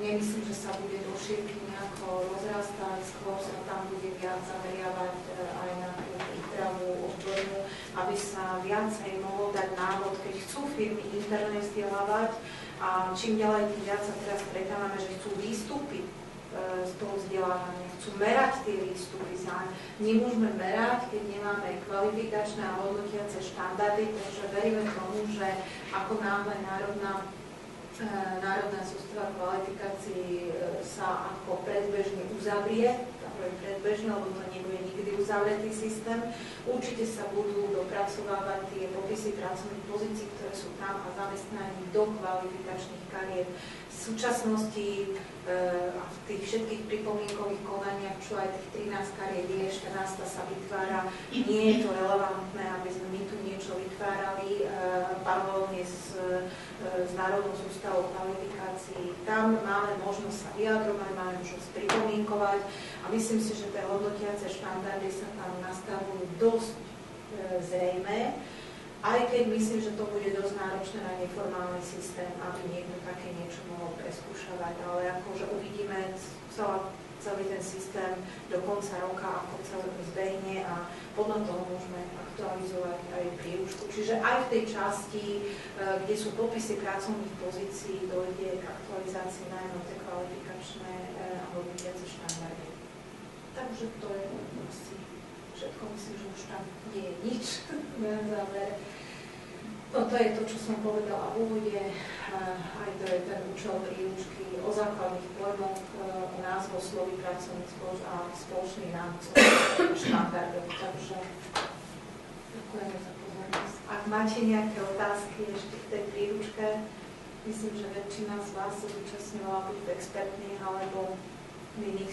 Nemyslím, že sa bude do šírky nejako rozrastať, skôr sa tam bude viac zameriavať aj na tú prípravu odbornú, aby sa viacej mohlo dať návod, keď chcú firmy interne vzdelávať a čím ďalej, tým viac sa teraz stretávame, že chcú výstupy z toho vzdelávania, chcú merať tie výstupy. Nemôžeme merať, keď nemáme kvalifikačné a hodnotiace štandardy, takže veríme tomu, že ako náhle Národná sústava kvalifikácií sa ako predbežne uzavrie predbežné, lebo to nebude nikdy uzavretý systém. Určite sa budú dopracovávať tie popisy pracovných pozícií, ktoré sú tam a zamestnaní do kvalifikačných kariet. V súčasnosti a v tých všetkých pripomienkových konaniach, čo aj tých 13 kariet je, 14 sa vytvára, nie je to relevantné, aby sme my tu niečo vytvárali paralelne s Národnou sústavou kvalifikácií. Tam máme možnosť sa vyjadrovať, máme možnosť pripomienkovať a myslím si, že tie hodnotiace štandardy sa tam nastavujú dosť zrejmé, aj keď myslím, že to bude dosť náročné na neformálny systém, aby niekto také niečo mohol preskúšavať, ale akože uvidíme celý ten systém do konca roka, ako celý zbehne a podľa toho môžeme aktualizovať aj príručku. Čiže aj v tej časti, kde sú popisy pracovných pozícií, dojde k aktualizácii najmä tie kvalifikačné a hodnotiace štandardy. Takže to je asi všetko, myslím, že už tam nie je nič na záver. No to je to, čo som povedala v úvode, aj to je ten účel príručky o základných pojmoch, o názvosloví pracovných a spoločných rámcov štandardov. Takže ďakujeme za pozornosť. Ak máte nejaké otázky ešte k tej príručke, myslím, že väčšina z vás sa zúčastňovala buď v expertných alebo v iných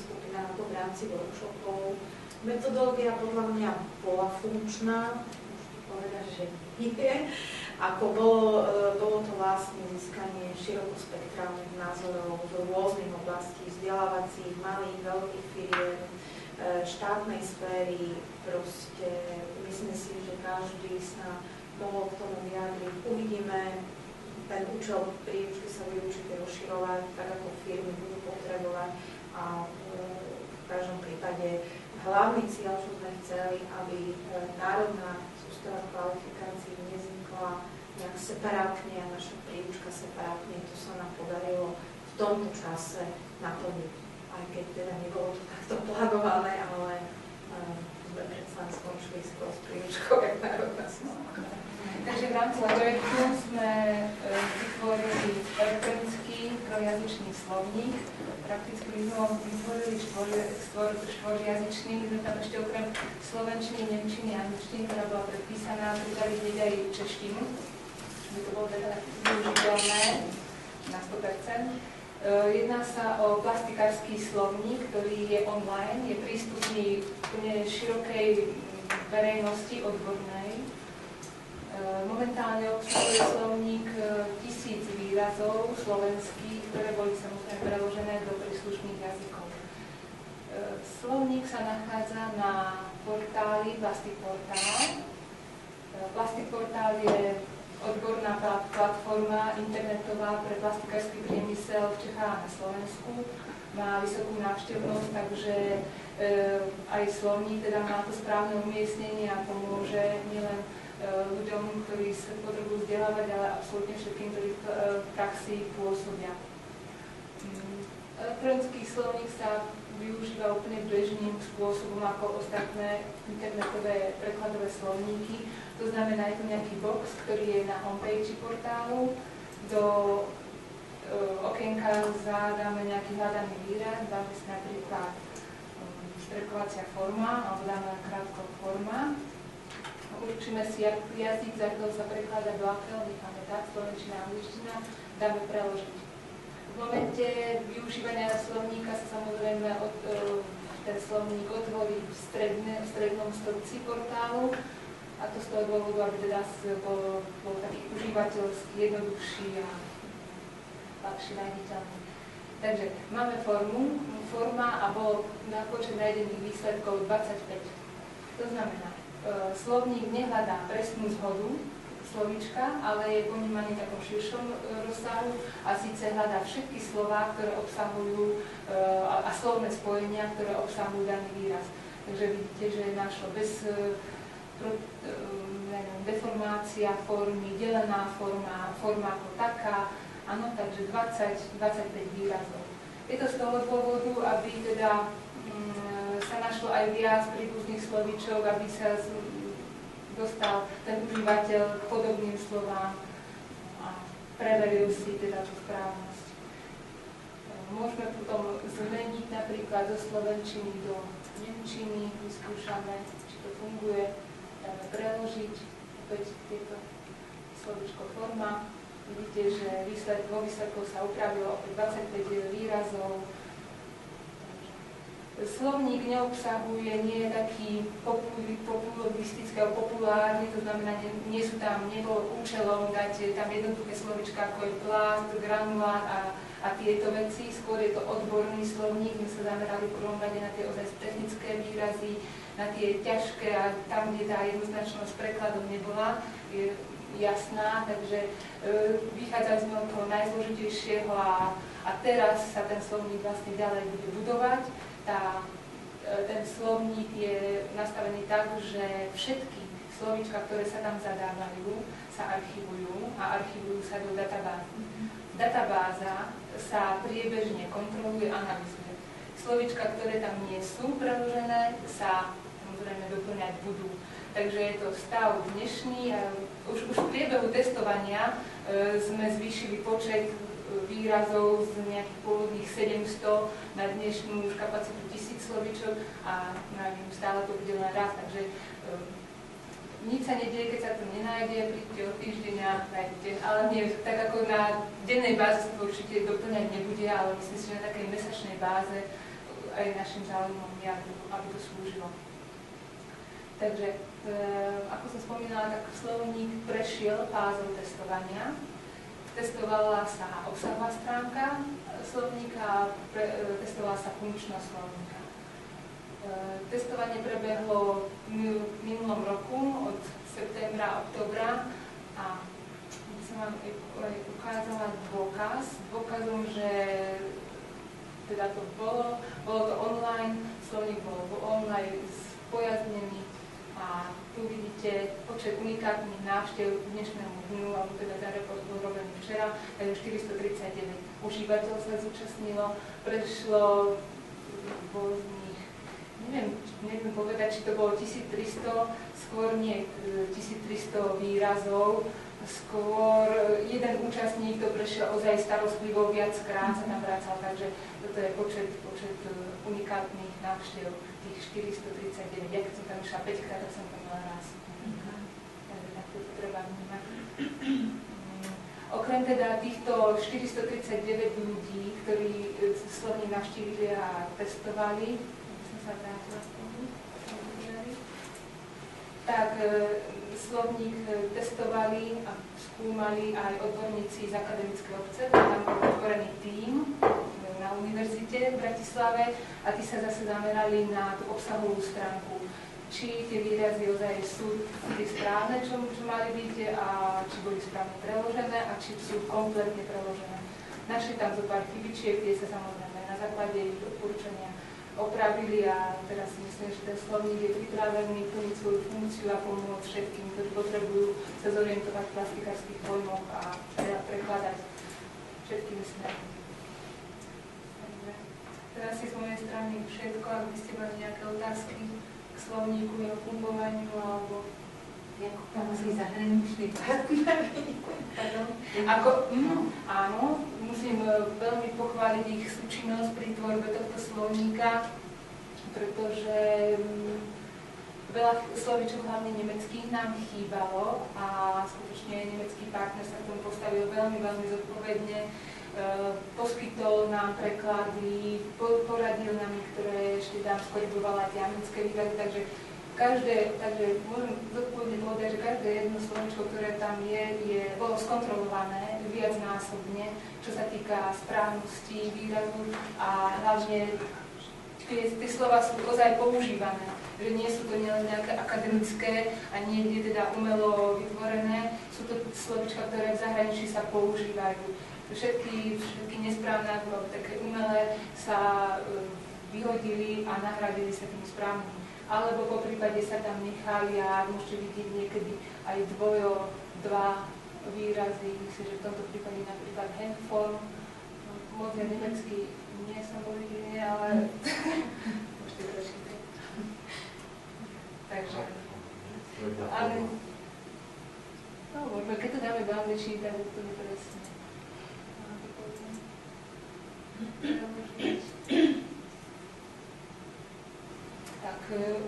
skupinách v rámci workshopov. Metodológia podľa mňa bola funkčná, môžete povedať, že nie. Ako bolo to vlastne získanie širokospektrálnych názorov z rôznych oblastí, vzdelávacích, malých, veľkých firiem, štátnej sféry, proste myslím si, že každý sa mohol k tomu vyjadriť. Uvidíme, ten účel príručky sa bude určite rozširovať, tak ako firmy budú potrebovať a v každom prípade hlavný cieľ, čo sme chceli, aby národná sústava kvalifikácií nevznikla nejak separátne a naša príručka separátne, to sa nám podarilo v tomto čase naplniť. Aj keď teda nebolo to takto plánované, ale sme predsa skončili skôr s príručkou, jak národná sústava. Takže v rámci projektu sme vytvorili elektronický trojjazyčný slovník. Prakticky sme ho vytvorili štvorjazyčný. My sme tam ešte okrem slovenčiny, nemčiny a angličtiny, ktorá bola predpísaná, pridali hneď aj češtinu. By to bolo teda využiteľné na 100%. Jedná sa o plastikársky slovník, ktorý je online, je prístupný úplne širokej verejnosti odbornej. Momentálne obsahuje slovník 1000 výrazov slovenských, ktoré boli samozrejme preložené do príslušných jazykov. Slovník sa nachádza na portáli Plastikportál. Plastikportál je odborná platforma internetová pre plastikársky priemysel v Čechách a na Slovensku. Má vysokú návštevnosť, takže aj slovník teda má to správne umiestnenie a pomôže nielen ľuďom, ktorí sa potrebujú vzdelávať, ale absolútne všetkým, ktorí v praxi pôsobia. Elektronický slovník sa využíva úplne bežným spôsobom ako ostatné internetové prekladové slovníky. To znamená, je to nejaký box, ktorý je na homepage portálu. Do okienka zadáme nejaký hľadaný výraz, dáme si napríklad strekovacia forma, alebo dáme krátko forma. Určíme si jazyk, za ktorého sa prekladá do akého, necháme tak, slovenčina, angličtina, dáme preložiť. V momente využívania slovníka sa samozrejme ten slovník otvorí v strednom stĺpci portálu, a to z toho dôvodu, aby teda bol taký užívateľský, jednoduchší a ľahšie nájditeľný. Takže máme forma a bolo na počet nájdených výsledkov 25. To znamená, slovník nehľadá presnú zhodu slovíčka, ale je ponímaný v takom širšom rozsahu a síce hľadá všetky slová, ktoré obsahujú a slovné spojenia, ktoré obsahujú daný výraz. Takže vidíte, že je našlo bez deformácia formy, delená forma, forma ako taká, áno, takže 25 výrazov. Je to z toho dôvodu, aby teda sa našlo aj viac príbuzných slovíčok, aby sa dostal ten užívateľ k podobným slovám a preveril si teda tú správnosť. Môžeme potom zmeniť napríklad zo slovenčiny do nemčiny, vyskúšame, či to funguje, dáme preložiť, opäť tieto slovičko forma. Vidíte, že vo výsledkoch sa upravilo opäť 25 výrazov. Slovník neobsahuje, nie je taký populistický alebo populárny, to znamená, nebolo účelom dať tam jednoduché slovička, ako je plast, granulát a tieto veci. Skôr je to odborný slovník, my sa zamerali v prvom rade na tie ozaj technické výrazy, na tie ťažké a tam, kde tá jednoznačnosť prekladom nebola jasná, takže vychádzali sme od toho najzložitejšieho a teraz sa ten slovník vlastne ďalej bude budovať. Ten slovník je nastavený tak, že všetky slovíčka, ktoré sa tam zadávajú, sa archivujú a archivujú sa do databázy. Databáza sa priebežne kontroluje a analyzuje. Slovíčka, ktoré tam nie sú preložené, sa samozrejme doplňať budú. Takže je to stav dnešný a už v priebehu testovania sme zvýšili počet výrazov z nejakých pôvodných 700 na dnešnú už kapacitu 1000 slovíčok a stále to bude len raz, takže nič sa nedieje, keď sa to nenájde, príďte o týždeň a nájdete, ale nie, tak ako na dennej báze to určite doplňať nebude, ale myslím si, že na takej mesačnej báze aj našim záujmom je, aby to slúžilo. Takže, ako som spomínala, tak slovník prešiel fázou testovania. Testovala sa obsahová stránka slovníka a testovala sa funkčnosť slovníka. Testovanie prebehlo v minulom roku od septembra a októbra a som vám ukázala dôkazom, že teda to bolo to online, slovník bol online spojaznený. A tu vidíte počet unikátnych návštev dnešnému dňu, alebo teda ten report bol robený včera, takže 439 užívateľov sa zúčastnilo, prešlo rôznych, neviem povedať, či to bolo 1300, skôr nie 1300 výrazov, skôr jeden účastník to prešiel ozaj starostlivo, viackrát sa tam vracal, takže toto je počet unikátnych návštev. 439, ja keď som tam išla 5-krát, tak som tam mala raz. Takže takto to treba vnímať. Okrem teda týchto 439 ľudí, ktorí slovník navštívili a testovali, som sa vrátila z toho, tak slovník testovali a skúmali aj odborníci z akademickej obce, tam bol vytvorený tím na univerzite v Bratislave a tí sa zase zamerali na tú obsahovú stránku. Či tie výrazy ozaj sú tie správne, čo mali byť a či boli správne preložené a či sú kompletne preložené. Našli tam zo pár chybičiek, tie sa samozrejme na základe ich odporúčania opravili a teraz si myslím, že ten slovník je pripravený plniť svoju funkciu a pomôcť všetkým, ktorí potrebujú sa zorientovať v plastikárskych pojmoch a prekladať všetkými smermi. Teraz si z mojej strany všetko, ak by ste mali nejaké otázky k slovníku, jeho fungovaniu alebo ako tam musí zahraničný partner. Áno, musím veľmi pochváliť ich súčinnosť pri tvorbe tohto slovníka, pretože veľa slovíčok, hlavne nemeckých, nám chýbalo a skutočne nemecký partner sa k tomu postavil veľmi, veľmi zodpovedne. Poskytol nám preklady, poradil nám niektoré, ešte dám skorigovala tie anglické výrazy, takže môžem zodpovedne povedať, že každé jedno slovíčko, ktoré tam bolo skontrolované viacnásobne, čo sa týka správnosti výrazu a hlavne tie slova sú ozaj používané, že nie sú to nielen nejaké akademické a niekde teda umelo vytvorené, sú to slovíčka, ktoré v zahraničí sa používajú. Všetky nesprávne, také umelé sa vyhodili a nahradili sa tým správnym. Alebo po prípade sa tam nechali a môžete vidieť niekedy aj dva výrazy, myslím, že v tomto prípade napríklad handform, moc ja nemecky nie som originálne, ale môžete prečítať. Takže, ale možno keď to dáme do angličtiny, tak to nepresne.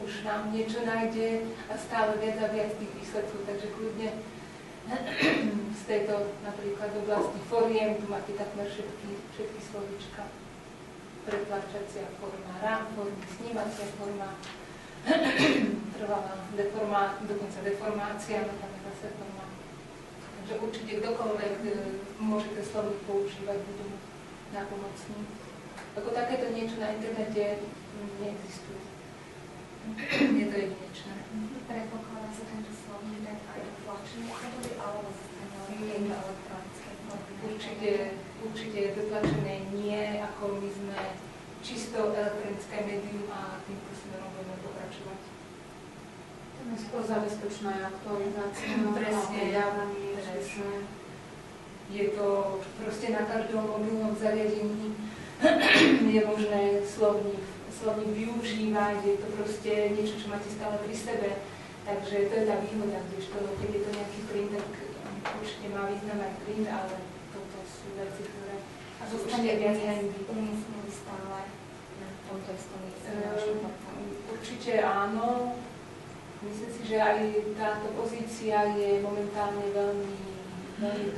už nám niečo nájde a stále viac a viac tých výsledkov, takže kľudne z tejto napríklad oblasti foriem, tu máte takmer všetky slovíčka. Pretlačacia forma, rám formy, snímacia forma, trvalá deforma, dokonca deformácia, no tam je zase forma. Takže určite kdokoľvek môže ten slovník používať, budú nápomocní. Ako takéto niečo na internete neexistuje. Je to jedinečné. Predpokladá sa tento slovník dať aj do tlačenej podoby, alebo zostane len do elektronickej podoby? Určite dotlačené nie, ako my sme čisto elektronické médium a týmto smerom budeme pokračovať. To je skôr zabezpečná aktualizácia. Presne. Je to proste na každom mobilnom zariadení je možné slovník využívať, je to proste niečo, čo máte stále pri sebe. Takže to je tá výhoda, kdežto keď je to nejaký print, tak určite má význam aj print, ale toto sú veci, ktoré sú určite viac handy. Umiestnili stále na tomto istom mieste. Určite áno. Myslím si, že aj táto pozícia je momentálne veľmi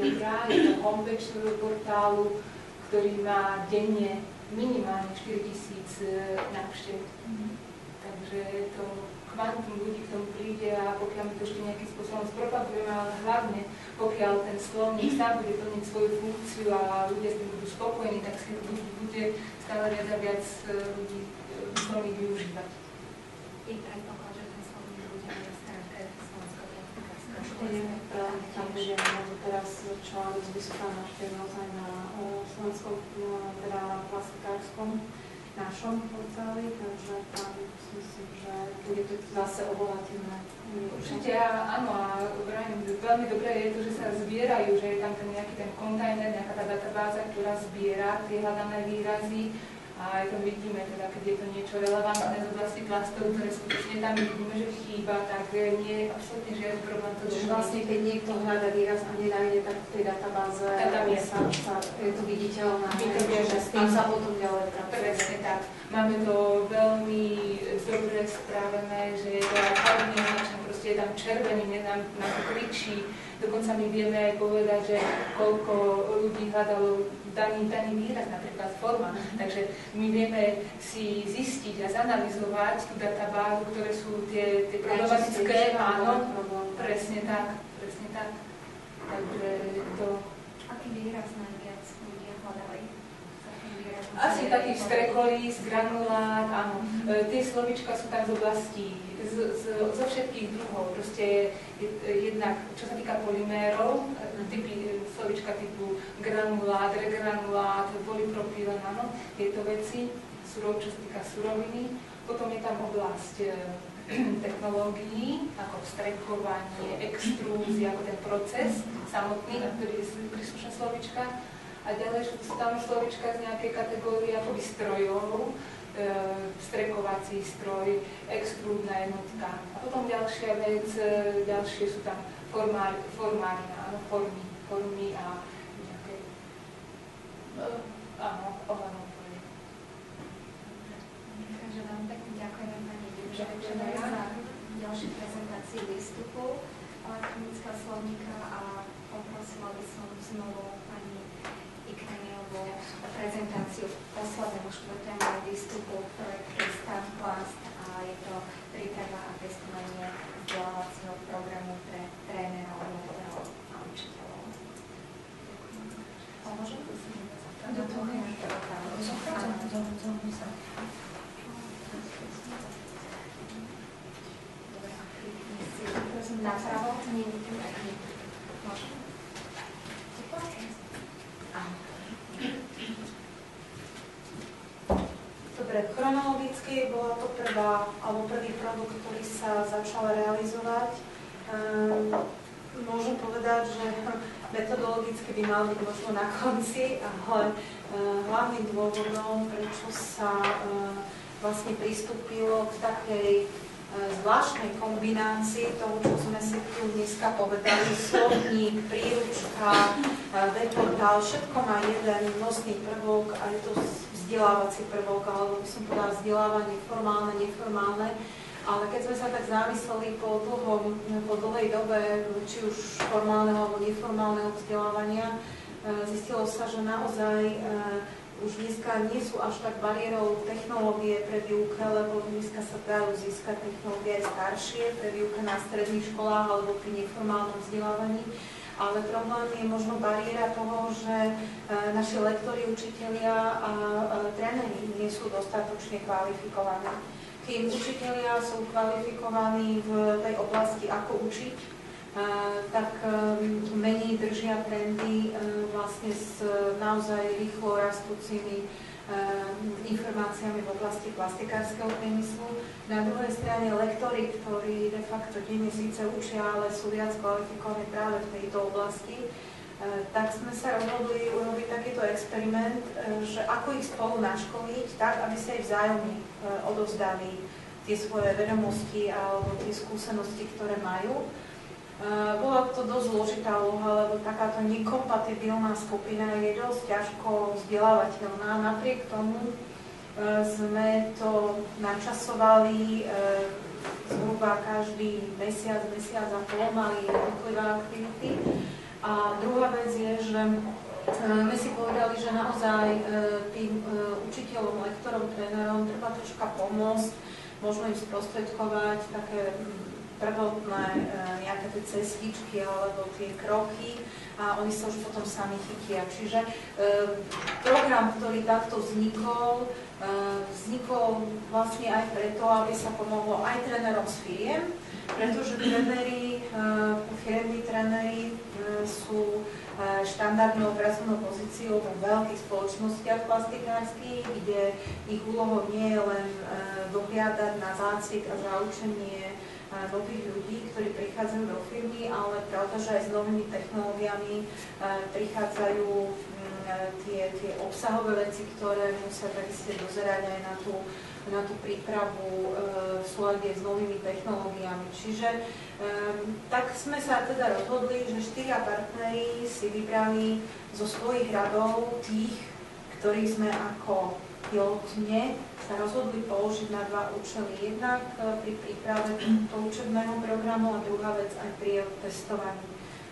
dobrá. Je to homepage portálu, ktorý má denne minimálne 4000 návštev. Takže to kvantum ľudí k tomu príde a pokiaľ my to ešte nejakým spôsobom spropagujeme, ale hlavne pokiaľ ten slovník sám bude plniť svoju funkciu a ľudia s tým budú spokojní, tak si bude stále viac a viac ľudí slovník využívať. I predpoklad, že ten slovník bude na stránke Slovenského jazykárskeho školstva. Tam budeme môcť teraz článok z vysoká návštev naozaj na slovenskom, teda na klasikárskom našom portáli, takže tam si myslím, že bude to zase obohatené. Určite áno, a veľmi dobré je to, že sa zbierajú, že je tam ten nejaký ten kontajner, nejaká tá databáza, ktorá zbiera tie hľadané výrazy. A aj to vidíme, teda, keď je to niečo relevantné z oblasti plastov, ktoré skutočne tam vidíme, že chýba, tak nie je absolútne žiadny problém to Čiže vlastne, keď niekto hľada výraz a nenájde, tak v tej databáze je to viditeľné, že s tým sa potom ďalej pracuje. Presne tak. Máme to veľmi dobre spravené, že je to aj hlavne značné, proste je tam červený, nám to kričí. Dokonca my vieme aj povedať, že koľko ľudí hľadalo daný výraz, napríklad forma. Takže my vieme si zistiť a zanalizovať tú databázu, ktoré sú tie problematické, áno, presne tak. Takže to... Aký výraz najviac ľudia hľadali? Asi takých strekolíst, granulát, áno. Tie slovíčka sú tam z oblasti, zo všetkých druhov. Proste jednak, čo sa týka polymérov, slovíčka typu granulát, regranulát, polypropylen, áno, tieto veci, čo sa týka suroviny. Potom je tam oblasť technológií, ako strekovanie, extrúzia, ako ten proces samotný, na ktorý je príslušná slovíčka. A ďalej sú tam slovíčka z nejakej kategórie akoby strojov, strekovací stroj, extrúdna jednotka. A potom ďalšia vec, ďalšie sú tam formálne, áno, formy a nejaké, áno, ohľadné. Takže vám pekne ďakujeme pani Dievčovej za ďalšiu prezentáciu výstupu elektronického slovníka a poprosila by som znovu pani Ikneniovú o prezentáciu posledného štvrtému výstupu projektu StartPlast a je to príprava a testovanie vzdelávacieho programu pre trénerov, učiteľov a učiteľov. Môžem? Do toho napravo? Nie. Môžem? Dobre, chronologicky bola to prvý produkt, ktorý sa začal realizovať. Môžem povedať, že metodologicky by mal byť možno na konci, ale hlavným dôvodom, prečo sa vlastne pristúpilo k takej zvláštnej kombinácii toho, čo sme si tu dneska povedali, slovník, príručka, webportál, všetko má jeden nosný prvok a je to vzdelávací prvok, alebo by som povedala vzdelávanie formálne, neformálne. Ale keď sme sa tak zamysleli po dlhej dobe, či už formálneho alebo neformálneho vzdelávania, zistilo sa, že naozaj už dneska nie sú až tak bariérou technológie pre výuke, lebo dneska sa dajú získať technológie aj staršie pre výuke na stredných školách alebo pri neformálnom vzdelávaní. Ale problém je možno bariéra toho, že naši lektori, učitelia a tréneri nie sú dostatočne kvalifikovaní. Kým učitelia sú kvalifikovaní v tej oblasti, ako učiť, tak menej držia trendy vlastne s naozaj rýchlo rastúcimi informáciami v oblasti plastikárskeho priemyslu. Na druhej strane lektori, ktorí de facto denne síce učia, ale sú viac kvalifikovaní práve v tejto oblasti, tak sme sa rozhodli urobiť takýto experiment, že ako ich spolu naškoliť, tak aby sa aj vzájomne odovzdali tie svoje vedomosti alebo tie skúsenosti, ktoré majú. Bola to dosť zložitá úloha, lebo takáto nekompatibilná skupina je dosť ťažko vzdelávateľná. Napriek tomu sme to načasovali zhruba každý mesiac a pol, mali jednotlivé aktivity. A druhá vec je, že my si povedali, že naozaj tým učiteľom, lektorom, trénerom treba troška pomôcť, možno im sprostredkovať také prvotné nejaké tie cestičky alebo tie kroky a oni sa už potom sami chytia. Čiže program, ktorý takto vznikol vlastne aj preto, aby sa pomohlo aj trénerom z firiem, pretože firemní tréneri sú štandardnou pracovnou pozíciou vo veľkých spoločnostiach plastikárskych, kde ich úlohou nie je len dohliadať na zácvik a zaučenie nových ľudí, ktorí prichádzajú do firmy, ale pravda, že aj s novými technológiami prichádzajú tie obsahové veci, ktoré musia takisto dozerať aj na tú prípravu v súlade s novými technológiami. Čiže tak sme sa teda rozhodli, že 4 partneri si vybrali zo svojich radov tých, ktorých sme ako pilotne sa rozhodli použiť na 2 účely. Jednak pri príprave tohto učebného programu a druhá vec aj pri testovaní.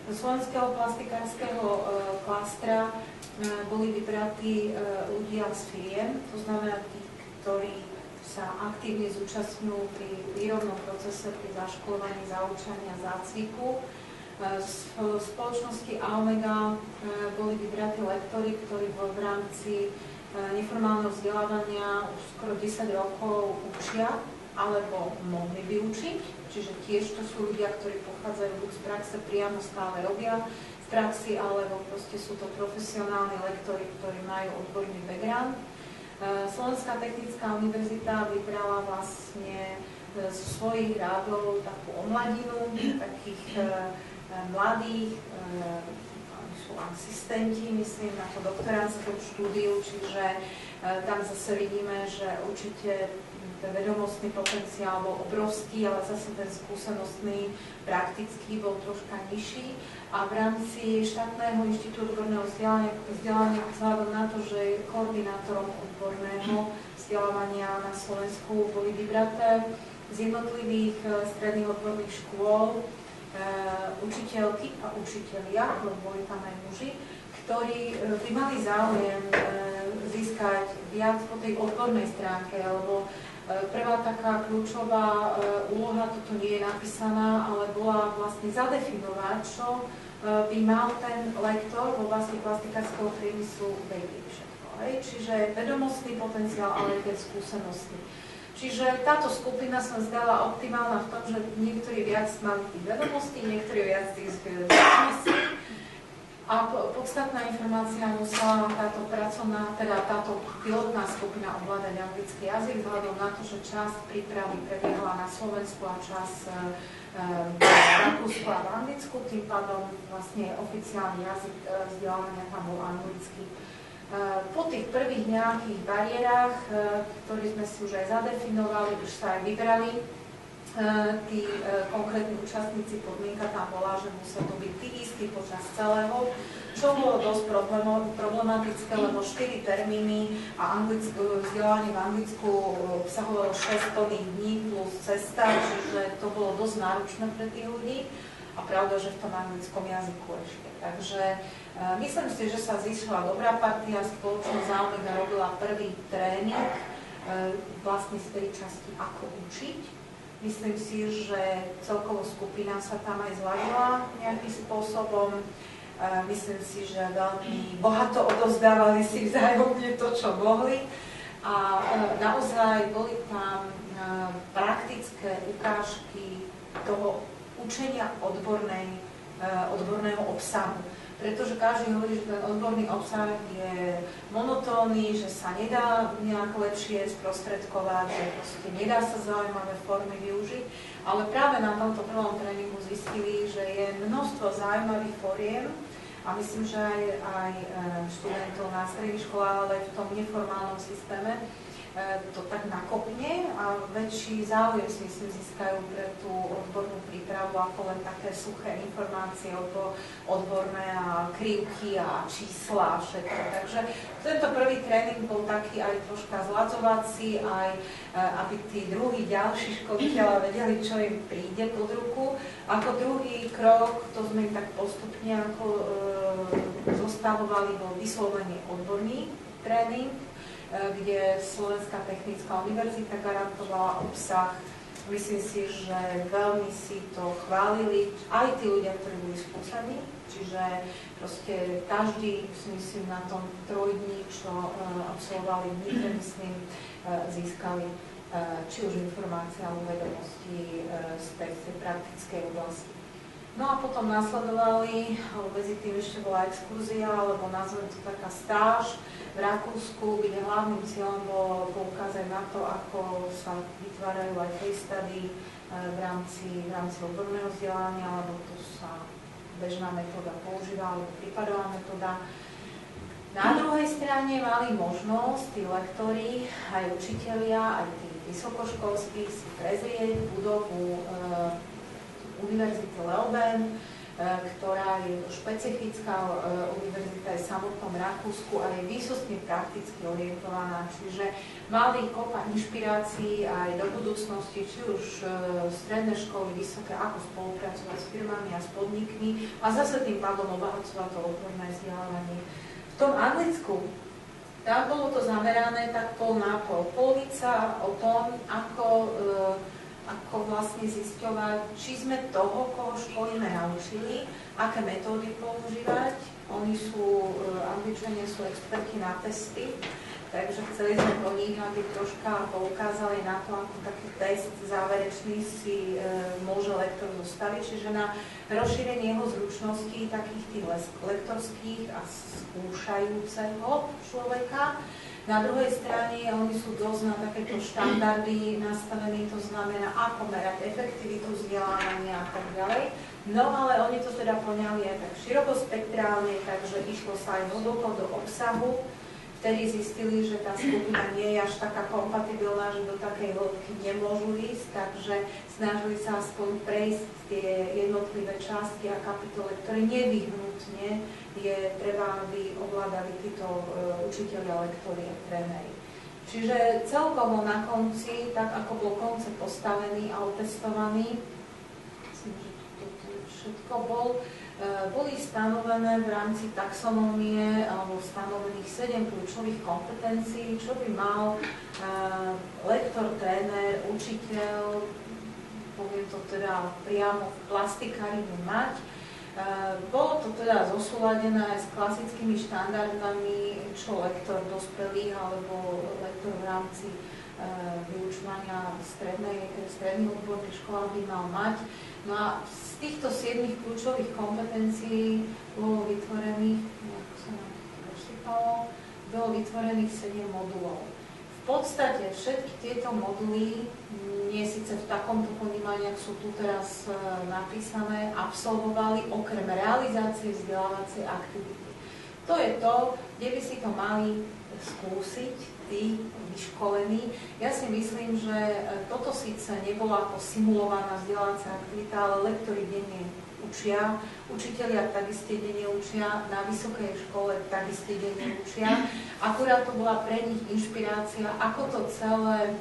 Do slovenského plastikárskeho klastra boli vybratí ľudia z firiem, to znamená tí, ktorí sa aktívne zúčastňujú pri výrobnom procese, pri zaškolovaní, zaučaní a zácviku. Z spoločnosti Aomega boli vybratí lektori, ktorí v rámci neformálneho vzdelávania už skoro 10 rokov učia alebo mohli by učiť, čiže tiež to sú ľudia, ktorí pochádzajú buď z praxe, priamo stále robia v praxi, alebo proste sú to profesionálni lektori, ktorí majú odborný background. Slovenská technická univerzita vybrala vlastne zo svojich rádov takú omladinu, takých mladých, sú asistenti, myslím, na to doktoránskeho štúdiu, čiže tam zase vidíme, že určite ten vedomostný potenciál bol obrovský, ale zase ten skúsenostný, praktický bol troška nižší. A v rámci štátneho inštitútu odborného vzdelávania vzhľadom na to, že je koordinátorom odborného vzdelávania na Slovensku, boli vybraté z jednotlivých stredných odborných škôl učiteľky a učitelia, lebo boli tam aj muži, ktorí by mali záujem získať viac po tej odbornej stránke, lebo prvá taká kľúčová úloha, toto nie je napísaná, ale bola vlastne zadefinovať, čo by mal ten lektor v oblasti plastikárskeho priemyslu vedieť všetko. Čiže vedomostný potenciál, ale aj ten skúsenosti. Čiže táto skupina sa zdala optimálna v tom, že niektorí viac mali tých vedomostí, niektorí viac tých skúseností. A podstatná informácia musela táto pracovná, teda táto pilotná skupina ovládať anglický jazyk, vzhľadom na to, že časť prípravy prebiehla na Slovensku a časť v Rakúsku a v Anglicku, tým pádom vlastne oficiálny jazyk vzdelávania tam bol anglický. Po tých prvých nejakých bariérach, ktoré sme si už aj zadefinovali, už sa aj vybrali tí konkrétni účastníci, podmienka tam bola, že musel to byť tí istí počas celého, čo bolo dosť problematické, lebo 4 termíny a vzdelávanie v Anglicku obsahovalo 6 plných dní plus cesta, čiže to bolo dosť náročné pre tých ľudí a pravda, že v tom anglickom jazyku ešte. Takže myslím si, že sa zišla dobrá partia, spoločnosť Záomega robila prvý tréning vlastne z tej časti ako učiť. Myslím si, že celkovo skupina sa tam aj zladila nejakým spôsobom. Myslím si, že veľmi bohato odovzdávali si vzájomne to, čo mohli. A naozaj boli tam praktické ukážky toho učenia odborného obsahu. Pretože každý hovorí, že ten odborný obsah je monotónny, že sa nedá nejak lepšie sprostredkovať, že proste nedá sa zaujímavé formy využiť. Ale práve na tomto prvom tréningu zistili, že je množstvo zaujímavých foriem a myslím, že aj študentov na stredných školách, ale v tom neformálnom systéme to tak nakopne a väčší záujem si myslím získajú pre tú odbornú prípravu ako len také suché informácie, odborné a krivky a čísla a všetko. Takže tento prvý tréning bol taký aj troška zladzovací, aj aby tí druhí ďalší školiteľa vedeli, čo im príde pod ruku. Ako druhý krok, to sme im tak postupne ako zostavovali, bol vyslovene odborný tréning, kde Slovenská technická univerzita garantovala obsah. Myslím si, že veľmi si to chválili aj tí ľudia, ktorí boli skúsení, čiže proste každý, myslím, na tom 3 dní, čo absolvovali v Nitre, myslím, získali či už informácie alebo vedomosti z tej praktickej oblasti. No a potom nasledovali, medzi tým ešte bola exkurzia, alebo nazvem to taká stáž v Rakúsku, kde hlavným cieľom bolo poukázať na to, ako sa vytvárajú aj case study v rámci odborného vzdelania, lebo to sa bežná metóda používa, alebo prípadová metóda. Na druhej strane mali možnosť tí lektori, aj učitelia, aj tí vysokoškolskí si prezrieť budovu Univerzity Leoben, ktorá je špecifická univerzita aj v samotnom Rakúsku a je výsostne prakticky orientovaná. Čiže mali kopa inšpirácií aj do budúcnosti, či už stredné školy, vysoké, ako spolupracovať s firmami a s podnikmi a zase tým pádom obohacovať to odborné vzdelávanie. V tom Anglicku tam bolo to zamerané tak pol na pol. Polovica o tom, ako vlastne zisťovať, či sme toho, koho školíme, naučili, aké metódy používať. Angličania sú experti na testy, takže chceli sme po nich, aby troška poukázali na to, ako taký test záverečný si môže lektor zostaviť, čiže na rozšírenie jeho zručností takých tých lektorských a skúšajúceho človeka. Na druhej strane oni sú dosť na takéto štandardy nastavení, to znamená, ako merať efektivitu vzdelávania a tak ďalej. No ale oni to teda poňali aj tak širokospektrálne, takže išlo sa aj hlboko do obsahu. Vtedy zistili, že tá skupina nie je až taká kompatibilná, že do takej hĺbky nemôžu ísť, takže snažili sa aspoň prejsť tie jednotlivé časti a kapitole, ktoré nevyhnutne je treba, aby ovládali títo učitelia, lektori a tréneri. Čiže celkovo na konci, tak ako bol koncept postavený a otestovaný, myslím, že toto všetko boli stanovené v rámci taxonómie alebo stanovených 7 kľúčových kompetencií, čo by mal lektor, tréner, učiteľ, poviem to teda priamo v plastikáriu mať. Bolo to teda zosúladené aj s klasickými štandardami, čo lektor dospelých alebo lektor v rámci vyučovania v stredných odborných školách by mal mať. No a z týchto 7 kľúčových kompetencií bolo vytvorených 7 modulov. V podstate všetky tieto moduly, nie síce v takomto ponímaní, ak sú tu teraz napísané, absolvovali okrem realizácie vzdelávacej aktivity. To je to, kde by si to mali skúsiť tí vyškolení. Ja si myslím, že toto síce nebola ako simulovaná vzdelávacia aktivita, ale lektori denne učia, učitelia takisto denne učia, na vysokej škole takisto denne učia. Akurát to bola pre nich inšpirácia, ako to celé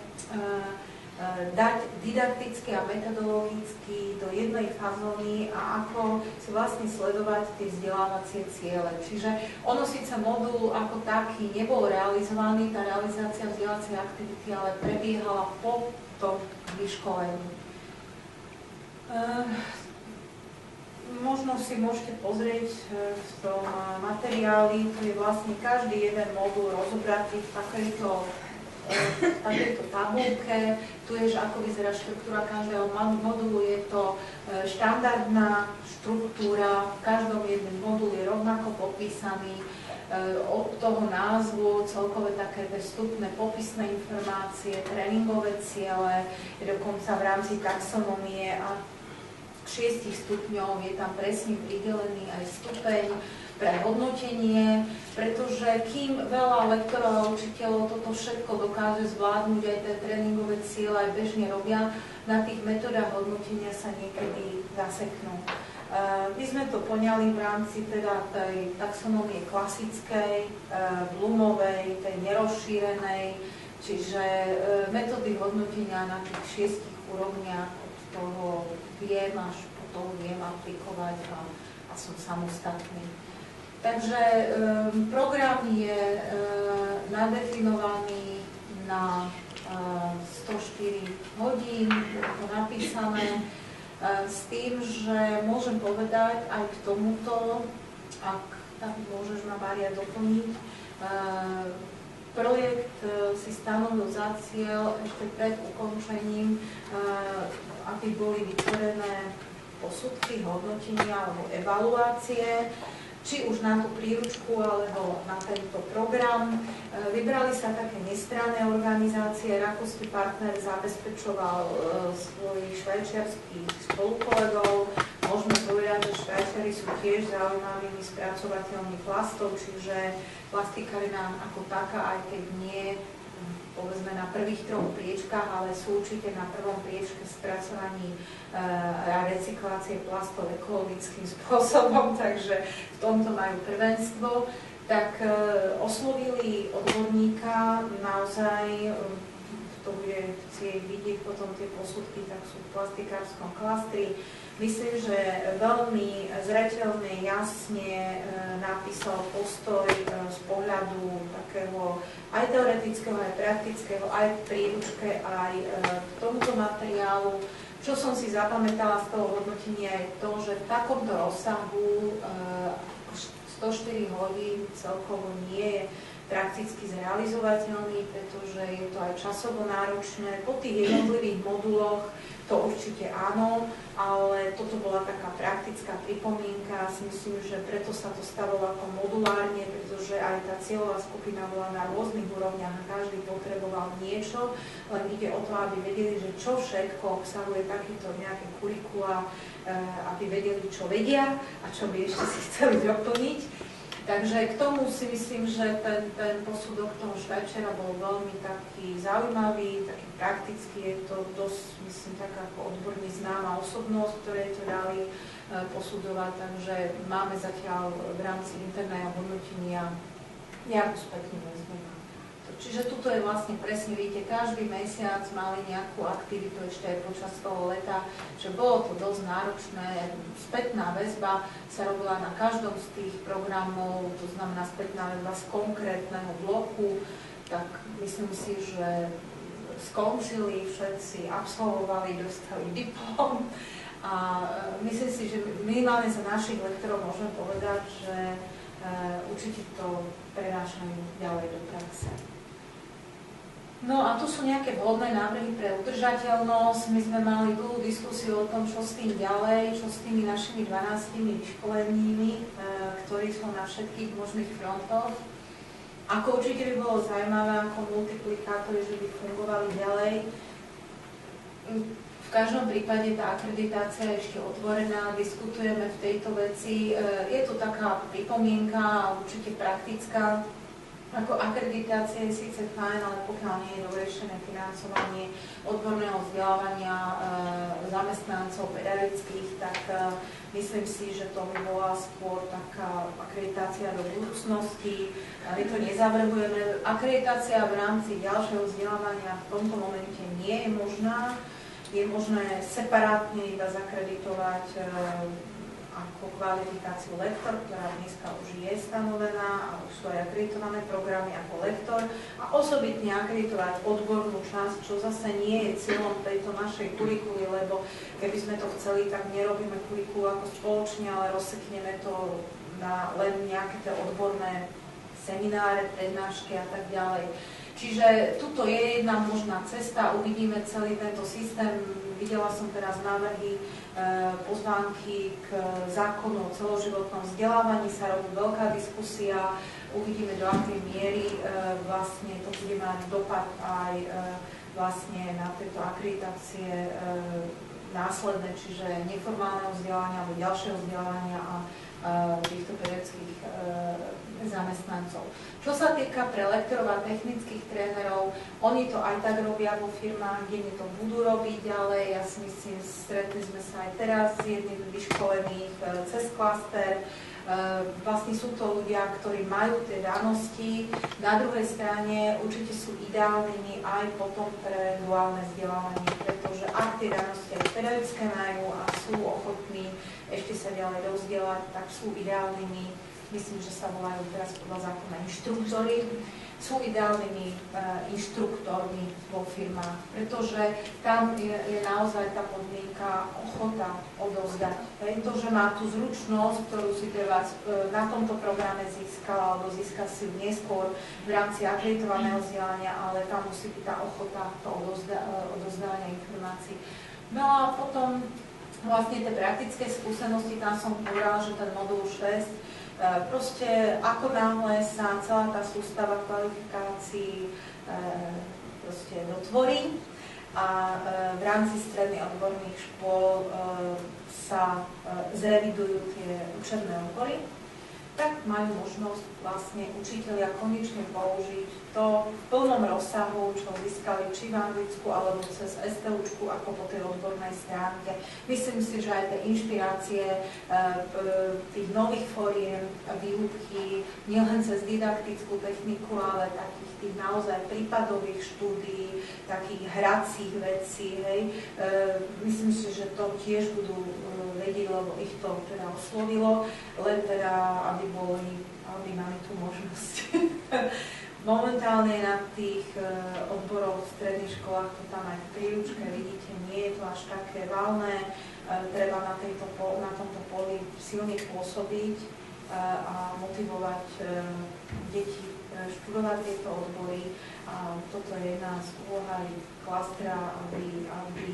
dať didakticky a metodologicky do jednej fazóny a ako si vlastne sledovať tie vzdelávacie ciele. Čiže ono síce modul ako taký nebol realizovaný, tá realizácia vzdelávacej aktivity, ale prebiehala po tom vyškolení. Možno si môžete pozrieť v tom materiáli, to je vlastne každý jeden modul rozobratý v takejto tabulke. Tu je, ako vyzerá štruktúra každého modulu, je to štandardná štruktúra, v každom jednom modulu je rovnako popísaný, od toho názvu, celkové také vstupné popisné informácie, tréningové ciele, je dokonca v rámci taxonomie a 6 stupňov je tam presne pridelený aj stupeň pre hodnotenie, pretože kým veľa lektorov a učiteľov toto všetko dokáže zvládnuť, aj tie tréningové ciele aj bežne robia, na tých metodách hodnotenia sa niekedy zaseknú. My sme to poňali v rámci teda tej taxonómie klasickej, Bloomovej, tej nerozšírenej, čiže metódy hodnotenia na tých 6 úrovniach, od toho viem až po toho viem aplikovať a som samostatný. Takže program je nadefinovaný na 104 hodín, je to napísané, s tým, že môžem povedať aj k tomuto, ak tak môžeš ma, Mária, doplniť, projekt si stanovil za cieľ ešte pred ukončením, aby boli vytvorené posudky, hodnotenia alebo evaluácie, či už na tú príručku alebo na tento program. Vybrali sa také nestranné organizácie. Rakúsky partner zabezpečoval svojich švajčiarských spolukolegov. Môžeme povedať, že Švajčiari sú tiež zaujímavými spracovateľmi plastov, čiže plastikarina ako taká, aj keď nie povedzme na prvých 3 priečkách, ale sú určite na prvom priečke spracovaní a recyklácie plastov ekologickým spôsobom, takže v tomto majú prvenstvo. Tak oslovili odborníka, naozaj to bude chcieť vidieť potom tie posudky, tak sú v plastikárskom klastri. Myslím, že veľmi zreteľne, jasne napísal postoj z pohľadu takého aj teoretického, aj praktického, aj v príručke, aj k tomuto materiálu. Čo som si zapamätala z toho hodnotenia je to, že v takomto rozsahu 104 hodín celkovo nie je prakticky zrealizovateľný, pretože je to aj časovo náročné. Po tých jednotlivých moduloch to určite áno, ale toto bola taká praktická pripomienka. Si myslím, že preto sa to stavilo ako modulárne, pretože aj tá cieľová skupina bola na rôznych úrovniach a každý potreboval niečo, len ide o to, aby vedeli, že čo všetko obsahuje takýto nejaké kurikula, aby vedeli, čo vedia a čo by ešte si chceli doplniť. Takže k tomu si myslím, že ten posudok toho Švajčiara bol veľmi taký zaujímavý, taký praktický, je to dosť, myslím, taká ako odborne známa osobnosť, ktoré to dali posudovať, takže máme zatiaľ v rámci interného hodnotenia nejakú spätnú väzbu. Čiže tuto je vlastne presne, vidíte, každý mesiac mali nejakú aktivitu ešte aj počas toho leta, že bolo to dosť náročné. Spätná väzba sa robila na každom z tých programov, to znamená spätná väzba z konkrétneho bloku, tak myslím si, že skončili, všetci absolvovali, dostali diplom a myslím si, že minimálne za našich lektorov môžeme povedať, že určite to prenášajú ďalej do praxe. No a tu sú nejaké vhodné návrhy pre udržateľnosť. My sme mali dlhú diskusiu o tom, čo s tým ďalej, čo s tými našimi 12 vyškolenými, ktorí sú na všetkých možných frontoch. Ako určite by bolo zaujímavé, ako multiplikátory, že by fungovali ďalej. V každom prípade tá akreditácia je ešte otvorená, diskutujeme v tejto veci. Je tu taká pripomienka, určite praktická. Ako akreditácia je síce fajn, ale pokiaľ nie je doriešené financovanie odborného vzdelávania zamestnancov pedagogických, tak myslím si, že to by bola skôr taká akreditácia do budúcnosti. My to nezavrhujeme. Akreditácia v rámci ďalšieho vzdelávania v tomto momente nie je možná. Je možné separátne iba zakreditovať ako kvalifikáciu lektor, ktorá dneska už je stanovená a už sú aj akreditované programy ako lektor a osobitne akreditovať odbornú časť, čo zase nie je cieľom tejto našej kurikuly, lebo keby sme to chceli, tak nerobíme kurikulu ako spoločne, ale rozsekneme to na len nejaké tie odborné semináre, prednášky a tak ďalej. Čiže tuto je jedna možná cesta, uvidíme celý tento systém. Videla som teraz návrhy, pozvánky k zákonu o celoživotnom vzdelávaní, sa robí veľká diskusia, uvidíme do akej miery vlastne to bude mať dopad aj vlastne na tieto akreditácie následné, čiže neformálneho vzdelávania alebo ďalšieho vzdelávania a týchto pedagogických zamestnancov. Čo sa týka pre lektorov a technických trénerov, oni to aj tak robia vo firmách, kde to budú robiť ďalej. Ja si myslím, stretli sme sa aj teraz s jedným vyškolených cez klaster. Vlastne sú to ľudia, ktorí majú tie danosti. Na druhej strane určite sú ideálnymi aj potom pre duálne vzdelávanie, pretože ak tie danosti aj pedagogické majú a sú ochotní ešte sa ďalej dovzdelať, tak sú ideálnymi, myslím, že sa volajú teraz podľa zákona inštruktori, sú ideálnymi inštruktormi vo firmách, pretože tam je naozaj tá podmienka ochota odovzdať. To, že má tú zručnosť, ktorú si treba na tomto programe získala, alebo získa si neskôr v rámci akreditovaného vzdelania, ale tam musí byť tá ochota to odovzdávania informácií. No a potom vlastne tie praktické skúsenosti, tam som povedala, že ten modul 6, proste ako náhle sa celá tá sústava kvalifikácií proste dotvorí a v rámci stredných odborných škôl sa zrevidujú tie učebné odbory, tak majú možnosť vlastne učitelia konečne použiť to v plnom rozsahu, čo získali či v Anglicku alebo cez STUčku ako po tej odbornej stránke. Myslím si, že aj tie inšpirácie tých nových fóriem výuky, nielen cez didaktickú techniku, ale takých tých naozaj prípadových štúdií, takých hracích vecí, hej. Myslím si, že to tiež budú vedieť, lebo ich to teda oslovilo, len teda, aby mali tú možnosť. Momentálne na tých odboroch v stredných školách, to tam aj v príručke vidíte, nie je to až také valné, treba na tomto poli silne pôsobiť a motivovať deti študovať tieto odbory. A toto je jedna z úloh aj klastra, aby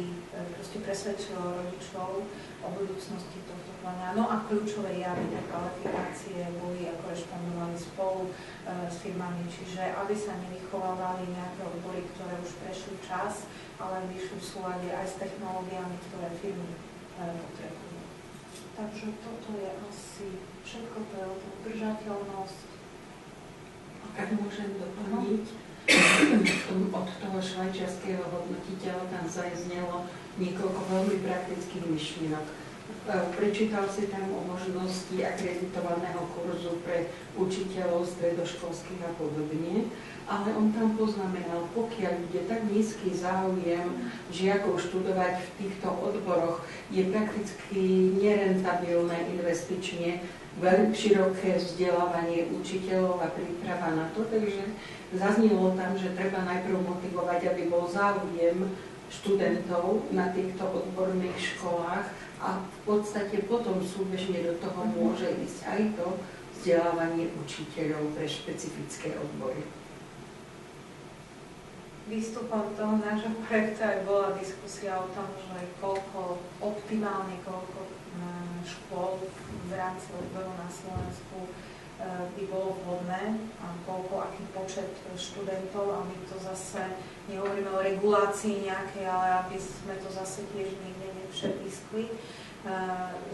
proste presvedčilo rodičov o budúcnosti tohto plána. No a kľúčové je, aby tie kvalifikácie boli ako rešpondovali spolu s firmami, čiže aby sa nevychovávali nejaké odbory, ktoré už prešli čas, ale aby išli v súlade aj s technológiami, ktoré firmy potrebujú. Takže toto je asi všetko, to je o tú udržateľnosť. Ak môžem doplniť, od toho švajčiarskeho hodnotiteľa tam zaznelo niekoľko veľmi praktických myšlienok. Prečítal si tam o možnosti akreditovaného kurzu pre učiteľov stredoškolských a podobne, ale on tam poznamenal, pokiaľ bude tak nízky záujem žiakov študovať v týchto odboroch, je prakticky nerentabilné investične veľmi široké vzdelávanie učiteľov a príprava na to, takže zaznelo tam, že treba najprv motivovať, aby bol záujem študentov na týchto odborných školách a v podstate potom súbežne do toho môže ísť aj to vzdelávanie učiteľov pre špecifické odbory. Výstupom toho nášho projektu aj bola diskusia o tom, že optimálne koľko škôl v rámci odboru na Slovensku by bolo vhodné a aký počet študentov, aby to zase, nehovoríme o regulácii nejakej, ale aby sme to zase tiež niekde nepřepískli.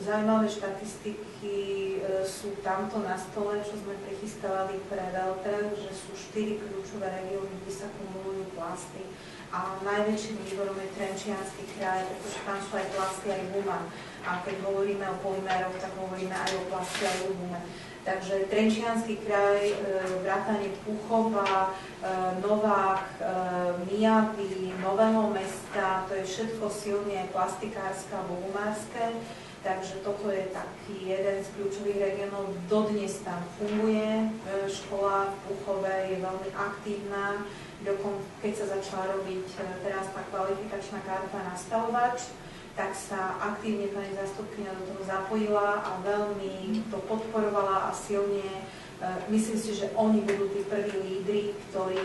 Zaujímavé štatistiky sú tamto na stole, čo sme prichystávali pre Veľtrh, že sú 4 kľúčové regióny, kde sa kumulujú plasty. A najväčším výborom je Trenčiansky kraj, pretože tam sú aj plasty aj guma. A keď hovoríme o polyméroch, tak hovoríme aj o plasty aj o gume. Takže Trenčiansky kraj, vrátane Púchova, Novák, Mijavy, Nového Mesta, to je všetko silne plastikárske alebo gumárske. Takže toto je taký jeden z kľúčových regiónov. Dodnes tam funguje škola v Púchove, je veľmi aktívna. Keď sa začala robiť teraz tá kvalifikačná karta nastavovač, tak sa aktívne pani zástupkyňa do toho zapojila a veľmi to podporovala a silne. Myslím si, že oni budú tí prví lídri, ktorí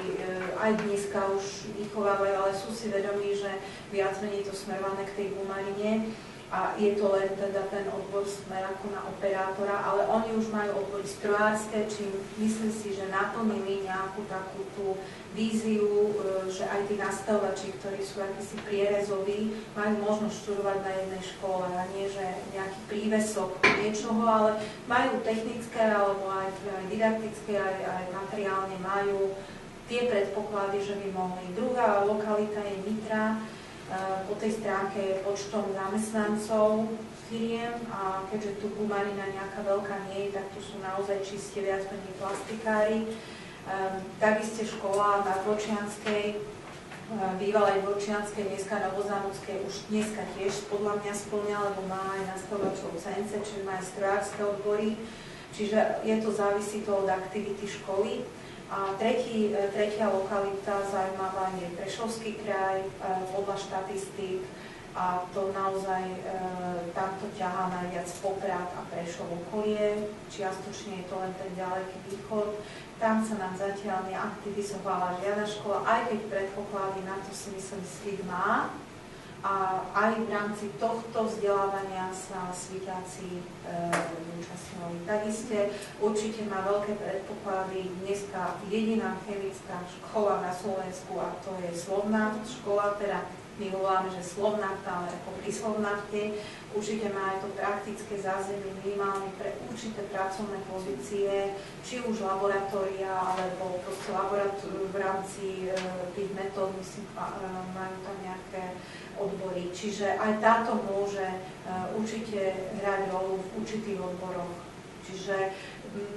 aj dneska už vychovávajú, ale sú si vedomí, že viac menej to smerované k tej gumarine. A je to len teda ten odbor smer ako na operátora, ale oni už majú odbory strojárske, čím myslím si, že naplnili nejakú takú tú víziu, že aj tí nastavovači, ktorí sú akýsi prierezoví, majú možnosť študovať na jednej škole a nie, že nejaký prívesok niečoho, ale majú technické alebo aj didaktické, aj materiálne majú tie predpoklady, že by mohli. Druhá lokalita je Nitra, po tej stránke počtom zamestnancov firiem a keďže tu gumarina nejaká veľká nie je, tak tu sú naozaj čiste viac menej plastikári. Takisto škola na Dvorčianskej, bývalej Dvorčianskej, dneska Novozámodskej, už dneska tiež podľa mňa splňa, lebo má aj nastavovačov CNC, čiže má aj strojárske odbory, čiže je to závisí to od aktivity školy. A tretia lokalita zaujímavá je Prešovský kraj, podľa štatistík, a to naozaj tamto ťahá najviac Poprad a Prešov okolie, čiastočne je to len ten ďaleký východ. Tam sa nám zatiaľ neaktivizovala žiadna škola, aj keď predpoklady na to si myslím SVIT má. A aj v rámci tohto vzdelávania sa Svitáci zúčastňovali. Takisto určite má veľké predpoklady dneska jediná chemická škola na Slovensku a to je Slovnaft škola, teda my voláme, že Slovnaft, ale ako pri Slovnafte. Určite má aj to praktické zázemie minimálne pre určité pracovné pozície, či už laboratória, alebo proste v rámci tých metód, myslím, majú tam nejaké odbory. Čiže aj táto môže určite hrať rolu v určitých odboroch. Čiže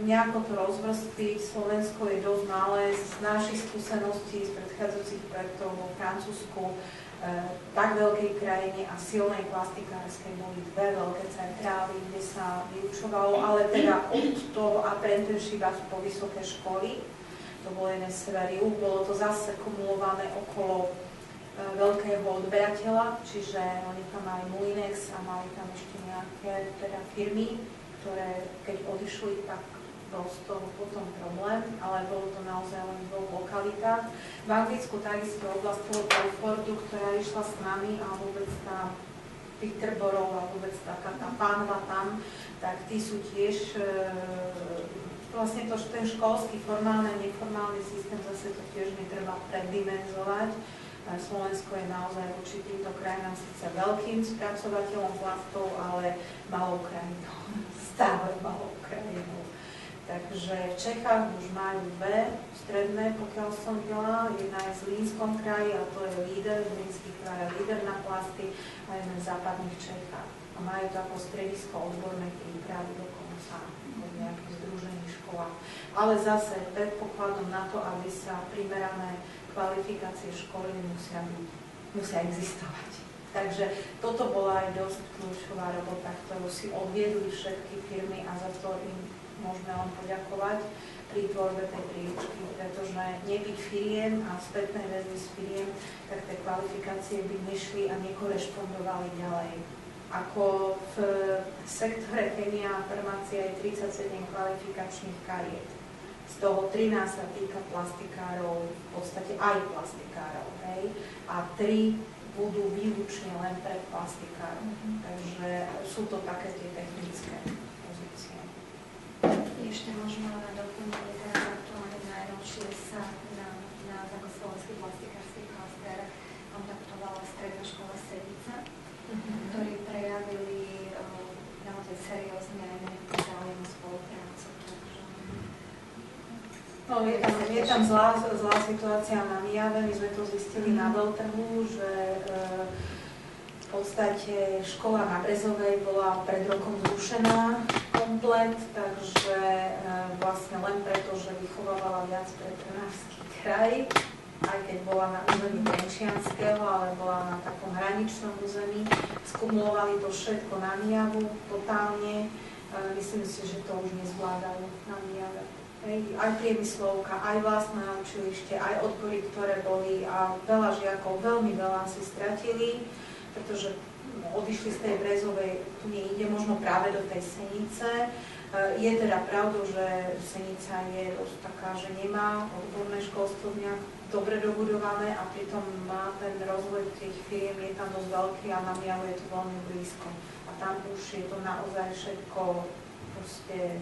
nejako to rozvrstviť, Slovensko je dosť malé, z našich skúseností z predchádzajúcich projektov vo Francúzsku, tak veľkej krajine a silnej plastikárskej boli dve veľké centrály, kde sa vyučovalo, ale teda od toho apprenticeshipa po vysoké školy, to bol jeden sever-juh, bolo to zase kumulované okolo veľkého odberateľa, čiže oni tam mali Mulinex a mali tam ešte nejaké teda firmy, ktoré keď odišli, tak bol z toho potom problém, ale bolo to naozaj len v dvoch lokalitách. V Anglicku takisto oblasť toho Telfordu, ktorá išla s nami a vôbec tá Peterborough a vôbec taká tá pánva tam, tak tí sú tiež vlastne to, ten školský formálny a neformálny systém, zase to tiež netreba preddimenzovať. Slovensko je naozaj voči týmto krajinám síce veľkým spracovateľom plastov, ale malou krajinou, stále malou krajinou. Takže v Čechách už majú dve stredné, pokiaľ som videla, jedna je v Zlínskom kraji a to je líder, Zlínsky kraj je líder na plasty a jedna v západných Čechách. A majú to ako stredisko odbornej prípravy dokonca v nejakých združených školách. Ale zase predpokladom na to, aby sa primerané kvalifikácie školy musia existovať. Takže toto bola aj dosť kľúčová robota, ktorú si odviedli všetky firmy a za to im môžeme len poďakovať pri tvorbe tej príručky, pretože nebyť firiem a spätnej väzby z firiem, tak tie kvalifikácie by nešli a nekorešpondovali ďalej. Ako v sektore chemia a farmácia je 37 kvalifikačných kariet. Z toho 13 sa týka plastikárov, v podstate aj plastikárov, hej? A 3 budú výlučne len pre plastikárov. Takže sú to také tie technické pozície. ešte možno na doplnenie, teraz aktuálne najnovšie sa na Zákoslovenský plastikársky klaster kontaktovala stredná škola Senica, ktorí prejavili naozaj seriózne aj nejaký záujem o spoluprácu. No, je tam zlá situácia na Mijave. My sme to zistili na Beltrhu, že v podstate škola na Brezovej bola pred rokom zrušená komplet, takže vlastne len preto, že vychovávala viac pre Trnavský kraj, aj keď bola na území Trenčianskeho, ale bola na takom hraničnom území, skumulovali to všetko na Mijavu totálne. Myslím si, že to už nezvládajú na Mijave. Aj priemyslovka, aj vlastné učilište, aj odbory, ktoré boli a veľa žiakov, veľmi veľa si stratili, pretože odišli z tej Brezovej, tu nejde možno práve do tej Senice. Je teda pravdou, že Senica je dosť taká, že nemá odborné školstvo nejak dobre dobudované a pritom má ten rozvoj tých firiem, je tam dosť veľký a na Mijavu je to veľmi blízko. A tam už je to naozaj všetko proste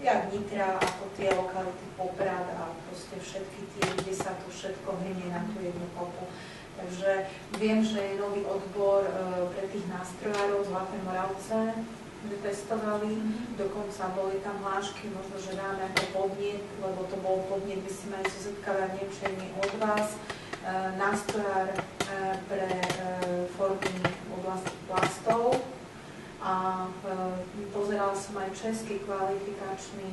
jak Nitra, ako tie lokality Poprad a proste všetky tie, kde sa to všetko hrnie na tú jednu kopu. Takže viem, že je nový odbor pre tých nástrojárov Zlaté Moravce, kde testovali, dokonca boli tam hlášky, možno, že dáme ako podnet, lebo to bol podnet, by si mali sa zetkávať niečo od vás, nástrojár pre formy v oblasti plastov. A pozerala som aj český kvalifikačný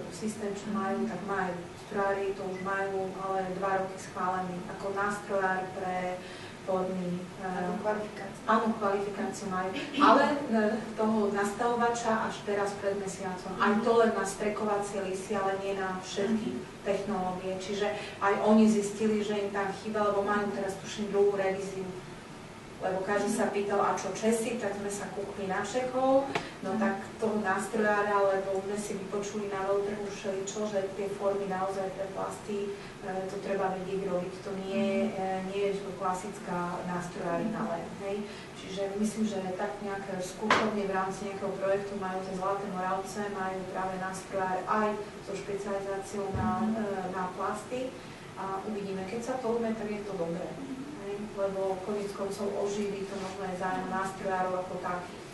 systém, čo majú, tak majú strojári, to už majú, ale 2 roky schválený ako nástrojár pre formy. Áno, kvalifikáciu majú, ale toho nastavovača až teraz pred mesiacom. Aj to len na strekovacie listy, ale nie na všetky technológie. Čiže aj oni zistili, že im tam chýba, lebo majú teraz tuším druhú revíziu. Lebo každý sa pýtal, a čo Česi, tak sme sa kúkli na Čechov, no tak toho nástrojára, lebo sme si vypočuli na Beltrhu všeličo, že tie formy naozaj pre plasty, to treba vedieť robiť, to nie je klasická nástrojárina len, hej. Čiže myslím, že tak nejaké skúšovne v rámci nejakého projektu majú tie Zlaté Moravce, majú práve nástrojár aj so špecializáciou na plasty a uvidíme, keď sa to umie, tak je to dobré. Lebo koniec koncov oživí to možno aj zájem nástrojárov ako takých.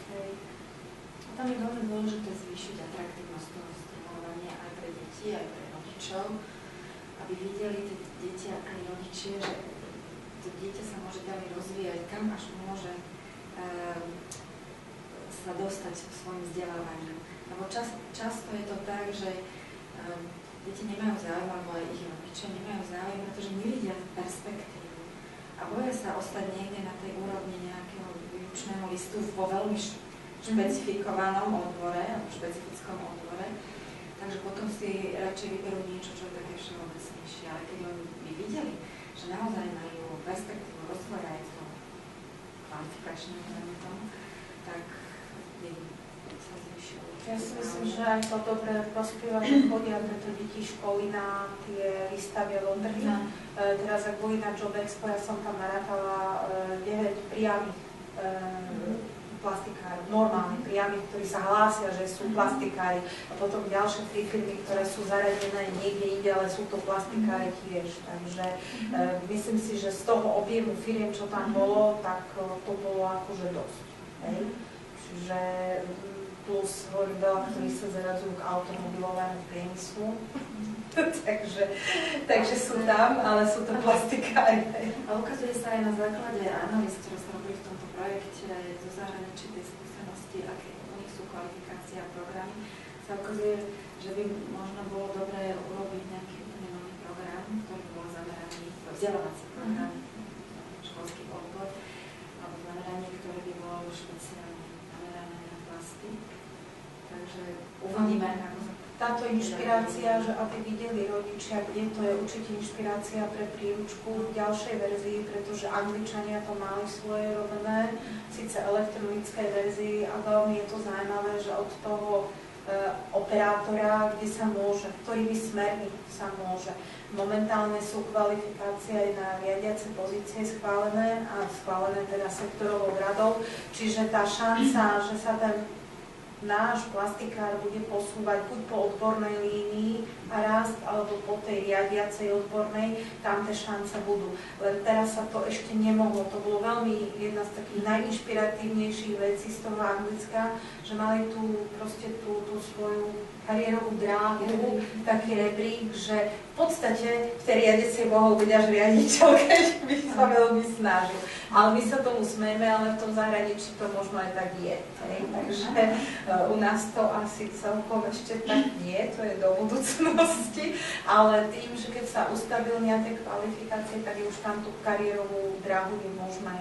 Tam je veľmi dôležité zvýšiť atraktívnosť toho stimulovania aj pre deti, aj pre rodičov, aby videli tie deti aj rodičia, že to dieťa sa môže ďalej rozvíjať, kam až môže sa dostať svojim vzdelávaním. Lebo často je to tak, že deti nemajú záujem, alebo aj ich rodičia nemajú záujem, pretože nevidia perspektívu. A boja sa ostať niekde na tej úrovni nejakého výučného listu vo veľmi špecifikovanom odbore, alebo špecifickom odbore. Takže potom si radšej vyberú niečo, čo je také všeobecnejšie. Ale keď oni by videli, že naozaj majú perspektívu rozvoja aj v tom kvalifikačnom tomu, tak by sa zvyšilo. Ja si myslím, že aj to dobre prospieva, že chodia preto deti školy na tie výstaviové trhy. Teraz, ak boli na Job Expo, ja som tam narátala 9 priamých plastikárov, normálnych priamých, ktorí sa hlásia, že sú plastikári. A potom ďalšie 3 firmy, ktoré sú zaradené niekde inde, ale sú to plastikári tiež. Takže myslím si, že z toho objemu firiem, čo tam bolo, tak to bolo akože dosť. Hej? Čiže plus hovorím veľa, ktorí sa zaradzujú k automobilovému priemyslu. takže sú tam, ale sú to plastikári. A ukazuje sa aj na základe analýz, ktoré sa robili v tomto projekte zo zahraničí tej skúsenosti, aké u nich sú kvalifikácie a programy, sa ukazuje, že by možno bolo dobré urobiť nejaký úplne nový program, ktorý bol zameraný, vzdelávací program, školský odbor, alebo zameranie, ktoré by bolo špeciálne zamerané na plasty. Takže uvidíme, ako sa táto inšpirácia, že aby videli rodičia, kde to je určite inšpirácia pre príručku v ďalšej verzii, pretože Angličania to mali svoje robené, síce elektronické verzii a veľmi je to zaujímavé, že od toho operátora, kde sa môže, ktorými smermi sa môže. Momentálne sú kvalifikácie aj na riadiace pozície schválené a schválené teda sektorovou radou, čiže tá šanca, že sa ten náš plastikár bude posúvať buď po odbornej línii a rast, alebo po tej riadiacej odbornej, tam tie šance budú. Len teraz sa to ešte nemohlo. To bolo veľmi jedna z takých najinšpiratívnejších vecí z toho Anglicka, že mali tú svoju kariérovú dráhu, taký rebrík, že v podstate v tej riadiacej mohol byť až riaditeľ, keď by sa veľmi snažil. Ale my sa tomu smejeme, ale v tom zahraničí to možno aj tak je. Takže u nás to asi celkom ešte tak nie, to je do budúcnosti, ale tým, že keď sa ustabilnia tie kvalifikácie, tak je už tam tú kariérovú dráhu je možné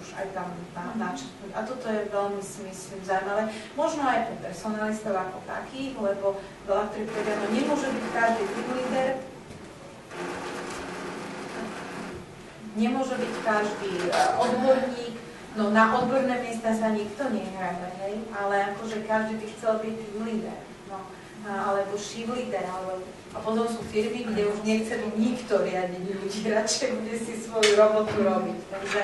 už aj tam načrtnúť. A toto je veľmi, si myslím, zaujímavé. Možno aj pre personalistov ako takých, lebo veľa, ktorí povedia, no nemôže byť každý team leader, nemôže byť každý odborník, no na odborné miesta sa nikto nehrabe, hej, ale akože každý by chcel byť team leader, no, alebo shift leader, a potom sú firmy, kde už nechce byť nikto riadiť ľudí, radšej bude si svoju robotu robiť. Takže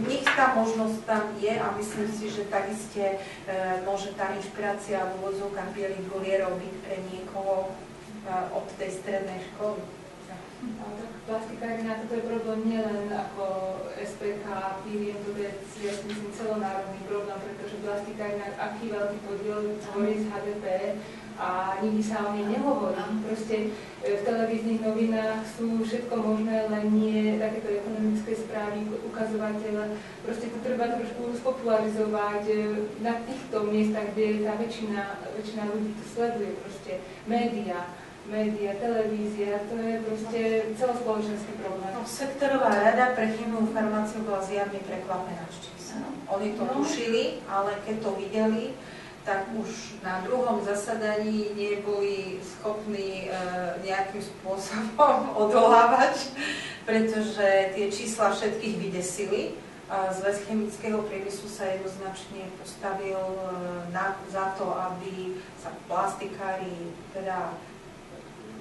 nech tá možnosť tam je a myslím si, že takiste môže tá inšpirácia v úvodzovkách bielých golierov byť pre niekoho od tej strednej školy. Tak plastikárina, toto je problém nielen ako SPK, PVM, to je, ja si myslím, celonárodný problém, pretože plastikárina aký veľký podiel tvorí z HDP a nikdy sa o nej nehovorí. Proste v televíznych novinách sú všetko možné, len nie takéto ekonomické správy, ukazovateľe. Proste to treba trošku spopularizovať na týchto miestach, kde tá väčšina ľudí to sleduje, proste média, televízia, to je proste celospoločenský problém. No, sektorová rada pre chemiu farmáciu bola zjavne prekvapená z čísla. Oni to tušili, ale keď to videli, tak už na druhom zasadaní neboli schopní nejakým spôsobom odolávať, pretože tie čísla všetkých vydesili. Zväz chemického priemyslu sa jednoznačne postavil za to, aby sa plastikári teda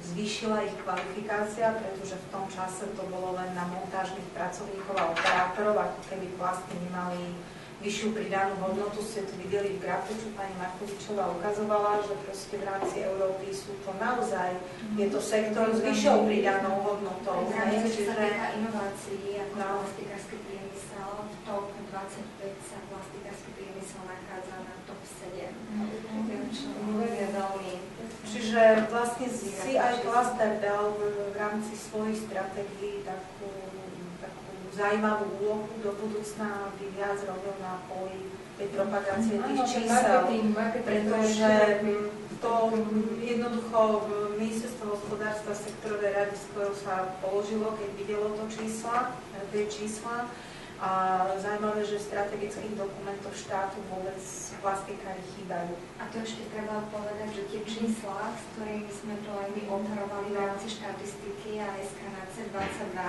zvýšila ich kvalifikácia, pretože v tom čase to bolo len na montážnych pracovníkov a operátorov, ako keby plasty nemali vyššiu pridanú hodnotu. Ste to videli v grafe, čo pani Markovičová ukazovala, že proste v rámci Európy sú to naozaj, je to sektor s vyššou pridanou hodnotou. Čo sa týka inovácií, ako plastikársky priemysel, v top 25 sa plastikársky priemysel nachádza na top 7. Čo je veľmi... Čiže vlastne si aj Cluster dal v rámci svojej stratégií takú zaujímavú úlohu do budúcna, aby viac robil na poli tej propagácie tých čísel, pretože to jednoducho ministerstvo hospodárstva sektorové rady skoro sa položilo, keď videlo to tie čísla. A zaujímavé, že v strategických dokumentoch štátu vôbec plastikári chýbajú. A to ešte treba povedať, že tie čísla, s ktorými sme to aj my operovali v rámci štatistiky a SKNC 22,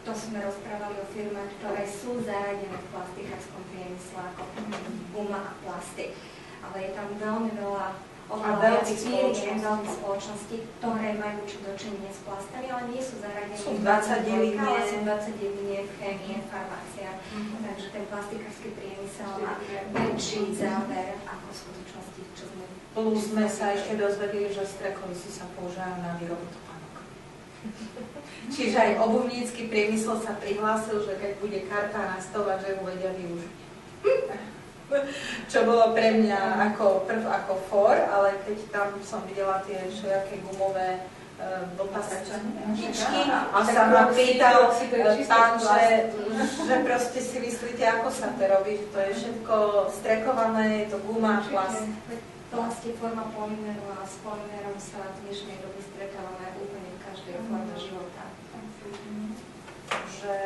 to sme rozprávali o firmách, ktoré sú zaradené v plastikárskom priemysle ako guma a plasty. Ale je tam veľmi veľa spoločností, ktoré majú čo dočinenie s plastami, ale nie sú zaradené. Sú 29, ale sú 29 chémie, farmácia. Takže ten plastikársky priemysel má väčší záver ako v skutočnosti, čo sme... Plus sme sa ešte dozvedeli, že strekovisy sa používajú na výrobu topánok. Čiže aj obuvnícky priemysel sa prihlásil, že keď bude karta na stole, že ju vedia využiť. Čo bolo pre mňa ako for, ale keď tam som videla tie všelijaké gumové botastičky a sa ma pýtal pán, že proste si myslíte, ako sa to robí, že to je všetko strekované, je to guma, plast. Plast je forma polymeru a s polymerom sa v dnešnej dobe stretávame úplne v každej forme života. Takže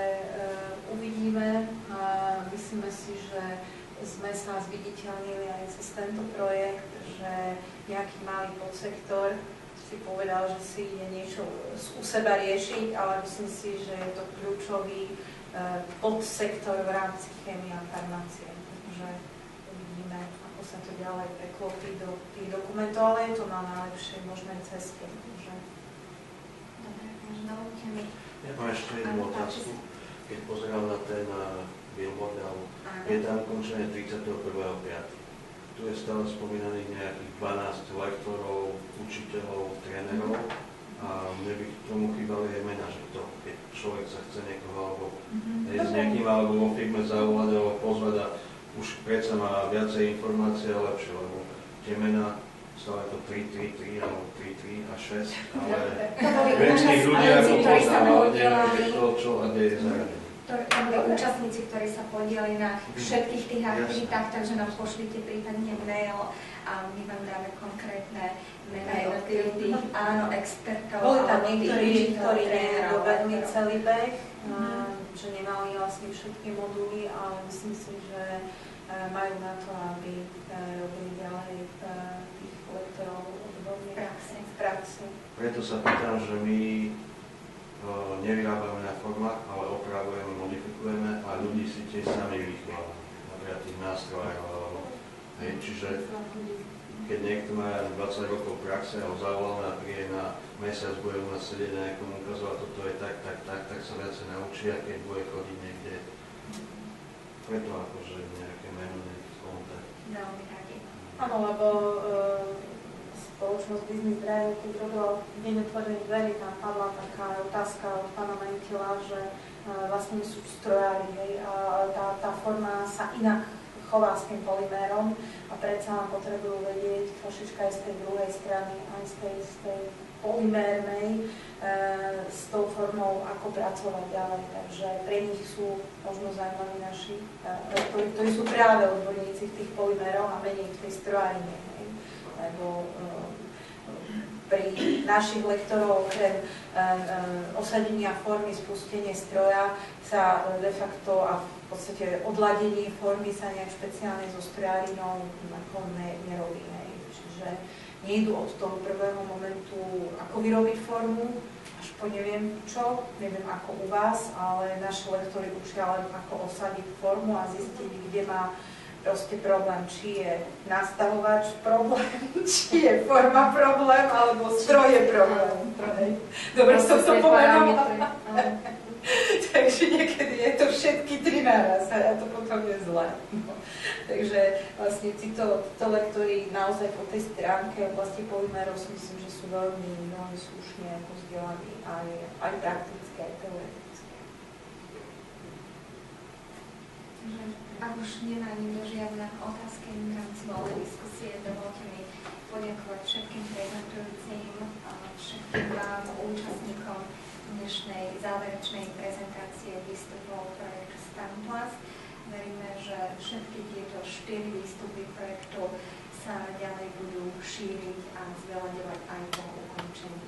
uvidíme a myslíme si, že sme sa zviditeľnili aj cez tento projekt, že nejaký malý podsektor si povedal, že si ide niečo u seba riešiť, ale myslím si, že je to kľúčový podsektor v rámci chémie a farmácie. Takže uvidíme, ako sa to ďalej preklopí do tých dokumentov, ale je to na najlepšej možnej ceste. Takže... Dobre, dovolte mi. Ja mám ešte jednu otázku. Keď pozerám na ten billboard, je tam ukončené 31.5. tu je stále spomínaných nejakých 12 lektorov, učiteľov, trénerov a mne by k tomu chýbali aj mena, že to, keď človek sa chce niekoho alebo s niekým alebo vo firme zavolať alebo pozvať a už predsa má viacej informácií a lepšie, lebo tie mená stále to 3 alebo 3 a 6, ale viem z tých ľudí ako poznám, ale neviem to, čo a kde je zaradený. To boli účastníci, ktorí sa podielili na všetkých tých aktivitách, takže nám pošlite prípadne mail a my vám dáme konkrétne mená jednotlivých, áno, expertov. Boli tam alebo niektorí, ktorí trénerov, nedovedli lektorov. celý beh, že nemali vlastne všetky moduly, ale myslím si, že majú na to, aby robili ďalej tých lektorov odborných v praxi. Preto sa pýtam, že my nevyrábame na formách, ale opravujeme, modifikujeme a ľudí si tiež sami vychovávame. Napríklad tých nástrojov. Čiže keď niekto má 20 rokov praxe a ho zavolám a príde na mesiac, bude u nás sedieť a niekomu ukazovať, toto je tak sa viacej naučí, a keď bude chodiť niekde. Preto akože nejaké meno, nejaký kontakt. Veľmi radi. Áno, lebo spoločnosť Business Drive, keď robila Deň otvorených dverí, tam padla taká otázka od pána majiteľa, že vlastne sú strojári, a tá forma sa inak chová s tým polymérom a predsa len potrebujú vedieť trošička aj z tej druhej strany, aj z tej polymérnej, s tou formou, ako pracovať ďalej. Takže pre nich sú možno zaujímaví naši, ktorí sú práve odborníci v tých polymérov a menej v tej strojárine. Lebo pri našich lektorov okrem osadenia formy, spustenie stroja sa de facto a v podstate odladenie formy sa nejak špeciálne so strojárinou nerobí. Čiže nejdu od toho prvého momentu, ako vyrobiť formu, až po neviem čo, neviem ako u vás, ale naši lektori učia len ako osadiť formu a zistiť, kde má proste problém, či je nastavovač problém, či je forma problém, alebo stroj je problém. Dobre som to pomenovala. Takže niekedy je to všetky tri naraz a to potom je zlé. No. Takže vlastne títo lektori naozaj po tej stránke oblasti polymérov si myslím, že sú veľmi slušne vzdelaní aj praktické, aj teoretické. Ak už nemá nikto žiadne otázky v rámci voľnej diskusie, dovolte mi poďakovať všetkým prezentujúcim, všetkým vám, účastníkom dnešnej záverečnej prezentácie výstupov projektu STEMplus. Veríme, že všetky tieto 4 výstupy projektu sa ďalej budú šíriť a zveľaďovať aj po ukončení